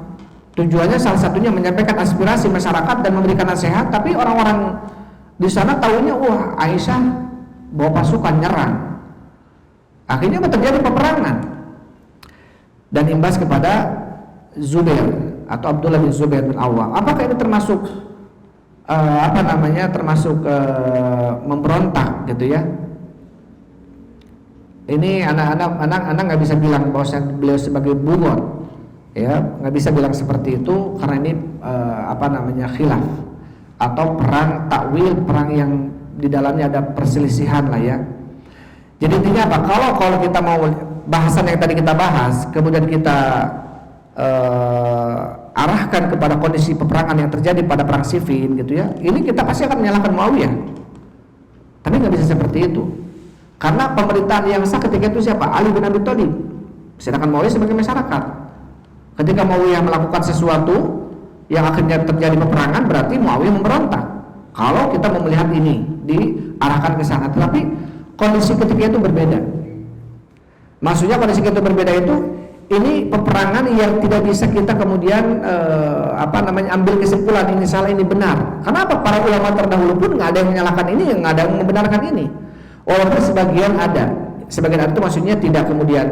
Tujuannya salah satunya menyampaikan aspirasi masyarakat dan memberikan nasihat, tapi orang-orang di sana tahunya wah Aisyah bawa pasukan nyerang. Akhirnya terjadi peperangan dan imbas kepada Zubair atau Abdullah bin Zubair bin Awwam. Apakah ini termasuk termasuk memberontak gitu ya? Ini anak nggak bisa bilang bahwa beliau sebagai bugot, ya nggak bisa bilang seperti itu karena ini khilaf atau perang takwil, perang yang di dalamnya ada perselisihan lah ya. Jadi intinya apa? Kalau kita mau bahasan yang tadi kita bahas, kemudian kita arahkan kepada kondisi peperangan yang terjadi pada perang Siffin gitu ya, ini kita pasti akan menyalahkan Muawiyah. Tapi nggak bisa seperti itu. Karena pemerintahan yang sah ketika itu siapa? Ali bin Abi Thalib. Sedangkan Muawiyah sebagai masyarakat. Ketika Muawiyah melakukan sesuatu yang akhirnya terjadi peperangan, berarti Muawiyah memberontak. Kalau kita mau melihat ini diarahkan ke sana, tetapi kondisi ketika itu berbeda. Maksudnya kondisi ketika itu berbeda itu, ini peperangan yang tidak bisa kita kemudian ambil kesimpulan ini salah ini benar. Kenapa? Para ulama terdahulu pun nggak ada yang menyalahkan ini, nggak ada yang membenarkan ini. Walaupun sebagian ada itu maksudnya tidak kemudian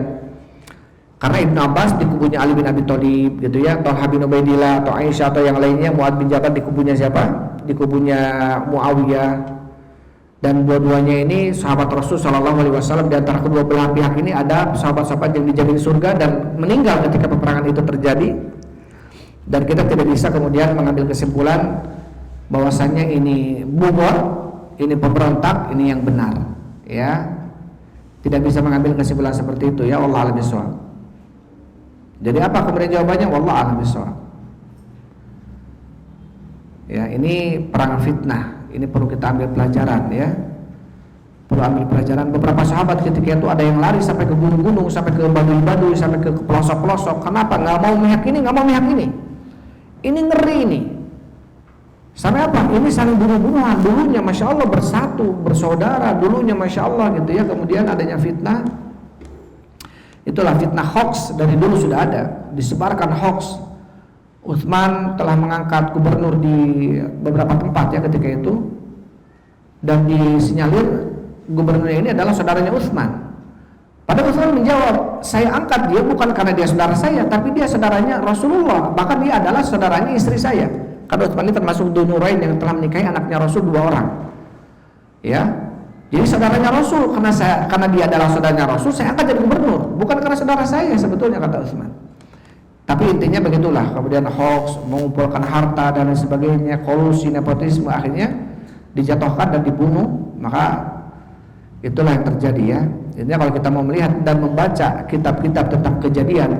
karena Ibnu Abbas di kubunya Ali bin Abi Thalib gitu ya, Thalhah bin Ubaidillah atau Aisyah atau yang lainnya, Mu'adz bin Jabal di kubunya siapa? Di kubunya Muawiyah. Dan dua-duanya ini sahabat Rasul Shallallahu Alaihi Wasallam. Di antara kedua belah pihak ini ada sahabat-sahabat yang dijamin surga dan meninggal ketika peperangan itu terjadi. Dan kita tidak bisa kemudian mengambil kesimpulan bahwasannya ini bugot, ini pemberontak, ini yang benar. Ya, tidak bisa mengambil kesimpulan seperti itu ya. Allah a'lam bishawab. Jadi apa kemudian jawabannya? Wallahu a'lam bishawab. Ya, ini perang fitnah. Ini perlu kita ambil pelajaran ya. Perlu ambil pelajaran. Beberapa sahabat ketika itu ada yang lari sampai ke gunung-gunung, sampai ke baduy-baduy, sampai ke pelosok-pelosok. Kenapa? Nggak mau memihak ini, nggak mau memihak ini. Ini ngeri ini. Sampai apa? Ini saling bunuh-bunuhan. Dulunya Masya Allah bersatu, bersaudara. Dulunya Masya Allah gitu ya. Kemudian adanya fitnah. Itulah fitnah hoax. Dari dulu sudah ada. Disebarkan hoax. Utsman telah mengangkat gubernur di beberapa tempat ya ketika itu. Dan disinyalir gubernurnya ini adalah saudaranya Utsman. Padahal Utsman menjawab, saya angkat dia bukan karena dia saudara saya, tapi dia saudaranya Rasulullah. Bahkan dia adalah saudaranya istri saya. Karena Utsman ini termasuk Dzunurain yang telah menikahi anaknya Rasul 2 orang. Ya. Jadi saudaranya Rasul, karena dia adalah saudaranya Rasul, saya angkat jadi gubernur, bukan karena saudara saya sebetulnya, kata Utsman. Tapi intinya begitulah, kemudian hoax, mengumpulkan harta dan lain sebagainya, kolusi, nepotisme, akhirnya dijatuhkan dan dibunuh. Maka itulah yang terjadi ya. Intinya kalau kita mau melihat dan membaca kitab-kitab tentang kejadian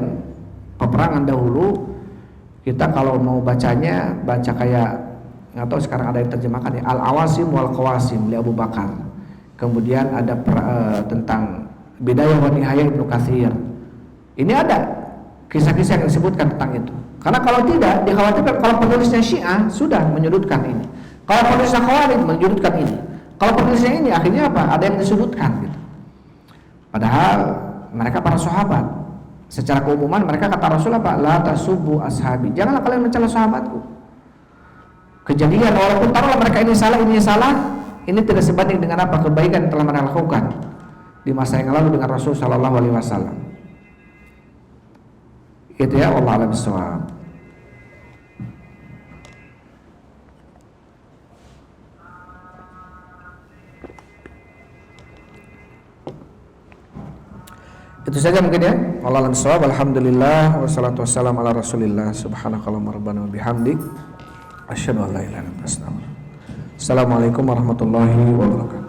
peperangan dahulu, kita kalau mau bacanya baca kayak, nggak tahu sekarang ada yang terjemahkan ya, Al-Awasim wal Qawasim li Abu Bakar. Kemudian ada tentang Bidayah wa Nihayah Ibnu Katsir. Ini ada kisah-kisah yang disebutkan tentang itu. Karena kalau tidak, dikhawatirkan kalau penulisnya Syiah sudah menyudutkan ini. Kalau penulisnya Khawarij menyudutkan ini. Kalau penulisnya ini akhirnya apa? Ada yang disudutkan gitu. Padahal mereka para sahabat. secara keumuman mereka kata Rasul apa? La tasubbu ashabi. Janganlah kalian mencela sahabatku. Kejadian walaupun taruhlah mereka ini salah, ini tidak sebanding dengan apa kebaikan yang telah mereka lakukan di masa yang lalu dengan Rasul sallallahu alaihi wasallam. Itu ya, wallahu a'lam bishawab. Itu saja mungkin ya. Wallahu a'lam bishawab. Alhamdulillah wassalatu wassalamu ala Rasulillah. Subhanakallahumma rabbana wa bihamdik asyhadu an la ilaha illa anta astaghfiruka wa atubu ilaik. Assalamualaikum warahmatullahi wabarakatuh.